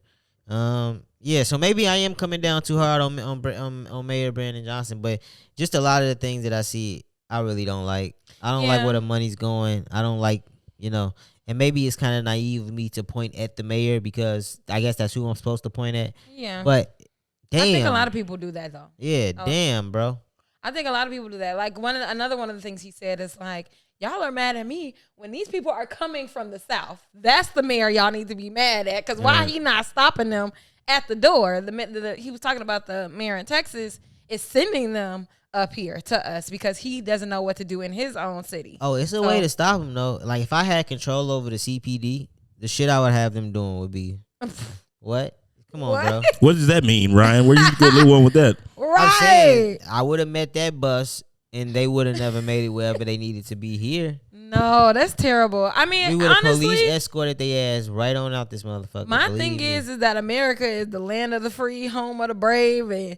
Yeah, so maybe I am coming down too hard on Mayor Brandon Johnson, but just a lot of the things that I see, I really don't like. I don't like where the money's going. I don't like, and maybe it's kind of naive of me to point at the mayor because I guess that's who I'm supposed to point at. Yeah. But damn, I think a lot of people do that though. Yeah, damn, bro. I think a lot of people do that. Like, another one of the things he said is like, y'all are mad at me when these people are coming from the South. That's the mayor y'all need to be mad at, because why he not stopping them at the door? He was talking about the mayor in Texas is sending them up here to us because he doesn't know what to do in his own city. Oh, it's a way to stop him though. Like, if I had control over the CPD, the shit I would have them doing would be what? Come on, bro. What does that mean, Ryan? Where you go little one with that? Right. I would have met that bus and they would have never made it wherever they needed to be here. No, that's terrible. I mean, We would have honestly, police escorted their ass right on out this motherfucker. my thing is that America is the land of the free, home of the brave, and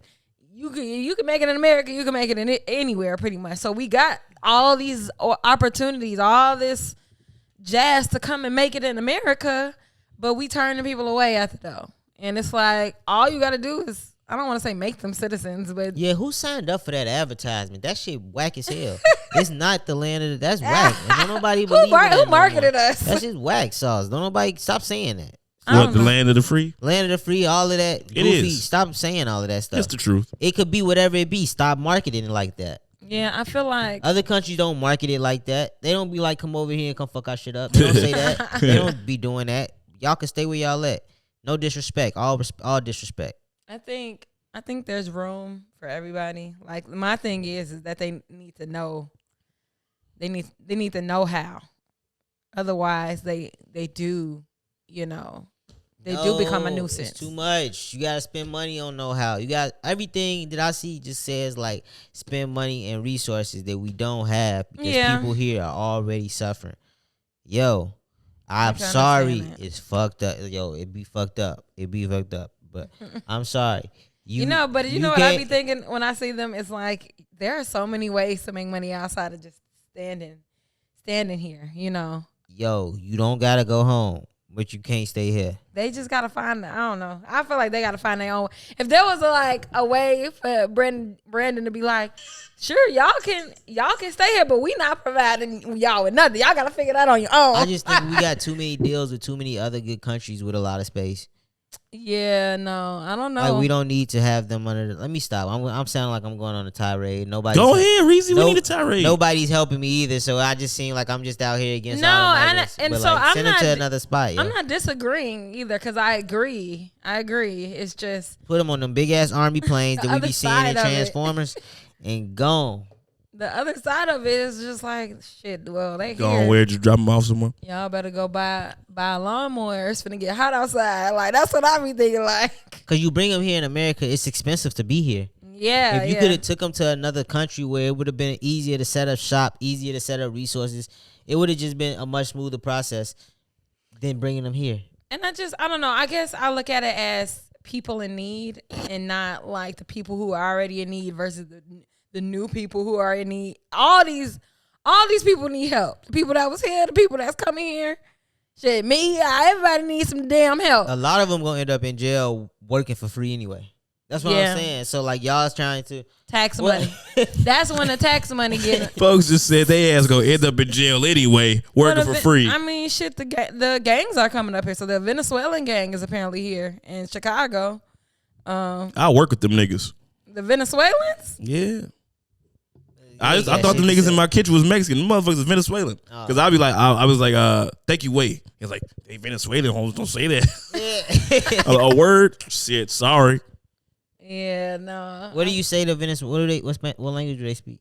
you can make it in America, you can make it in anywhere pretty much. So we got all these opportunities, all this jazz to come and make it in America, but we turn the people away at the door. And it's like, all you got to do is, I don't want to say make them citizens, but yeah, who signed up for that advertisement? That shit whack as hell. It's not the land of that's whack. And don't nobody believe who marketed us? That's just whack sauce. Don't nobody stop saying that. What, the land of the free? Land of the free, all of that. It Goofy, is. Stop saying all of that stuff. That's the truth. It could be whatever it be. Stop marketing it like that. yeah, I feel like Other countries don't market it like that. They don't be like, come over here and come fuck our shit up. They don't say that. They don't be doing that. Y'all can stay where y'all at. No disrespect. All disrespect. I think there's room for everybody. Like, my thing is that they need to know. They need to know how. Otherwise, they do, they do become a nuisance. It's too much. You gotta spend money on know-how. You got everything that I see just says like spend money and resources that we don't have because people here are already suffering. Yo, I'm sorry. It's fucked up. Yo, it be fucked up. But I'm sorry. But you know what I be thinking when I see them? It's like, there are so many ways to make money outside of just standing here, Yo, you don't gotta go home, but you can't stay here. They just gotta find. I don't know. I feel like they gotta find their own. If there was a way for Brandon to be like, sure, y'all can stay here, but we not providing y'all with nothing. Y'all gotta figure that on your own. I just think we got too many deals with too many other good countries with a lot of space. Yeah, no, I don't know. Like, we don't need to have them under. Let me stop. I'm sounding like I'm going on a tirade. Nobody. Go ahead, Reezy. We need a tirade. Nobody's helping me either, so I just seem like I'm just out here against. No, all and but so I'm send not. them to another spot. Yo. I'm not disagreeing either because I agree. It's just put them on them big ass army planes that we be seeing in Transformers, and gone. The other side of it is just like, shit, well, they Go here. on, where you drop them off somewhere? Y'all better go buy a lawnmower. It's finna get hot outside. Like, that's what I be thinking, like. Because you bring them here in America, it's expensive to be here. Yeah, If you could have took them to another country where it would have been easier to set up shop, easier to set up resources, it would have just been a much smoother process than bringing them here. And I don't know. I guess I look at it as people in need and not like the people who are already in need versus the new people who are in need. All these people need help. The people that was here, the people that's coming here. Shit, me, everybody needs some damn help. A lot of them gonna end up in jail working for free anyway. That's what Yeah. I'm saying. So like y'all's trying to Tax money. That's when the tax money get. Folks just said they ass gonna end up in jail anyway, working for free. I mean, shit. The gangs are coming up here. So the Venezuelan gang is apparently here in Chicago. I'll work with them niggas. The Venezuelans. Yeah. I thought the niggas in my kitchen was Mexican. The motherfuckers is Venezuelan. Because I'd be like, I was like, thank you, wait. He's like, they Venezuelan hoes, don't say that. A word? Shit, sorry. Yeah, no. What do you say to Venezuela? What language do they speak?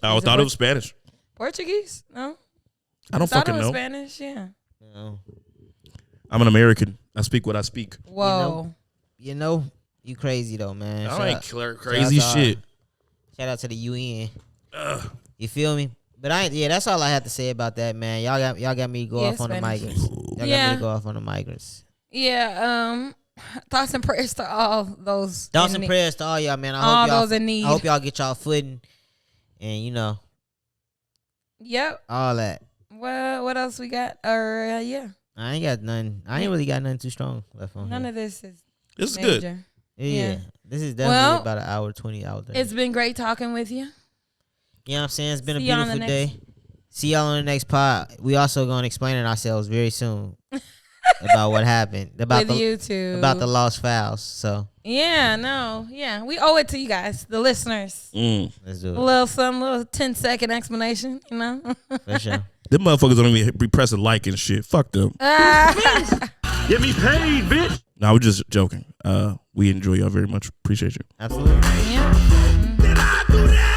I thought it was Spanish. Portuguese? No. I don't fucking it was know. Spanish, yeah. No. I'm an American. I speak what I speak. Whoa. You know, you crazy though, man. I ain't crazy shit. Shout out to the UN. You feel me? But that's all I have to say about that, man. Y'all got me to go off on the migrants. Y'all got me to go off on the migrants. Yeah, thoughts and prayers to all those. Thoughts and prayers to all y'all, man. Those in need. I hope y'all get y'all footing, and Yep. all that. Well, what else we got? Yeah. I ain't got none. I ain't really got nothing too strong left on. None here. of this is. This is major. good. Yeah. This is definitely about an hour 20 hours. It's been great talking with you. You know what I'm saying? It's been a See y'all on beautiful the day. See y'all on the next pod. We also gonna explain ourselves very soon about what happened. About with the YouTube. about the lost files. So yeah, we owe it to you guys, the listeners. let's do it. A little 10-second explanation, For sure. Them motherfuckers don't even be pressing like and shit. Fuck them. Get me paid, bitch. No, we're just joking. We enjoy y'all very much. Appreciate you. Absolutely. Yeah. Did I do that?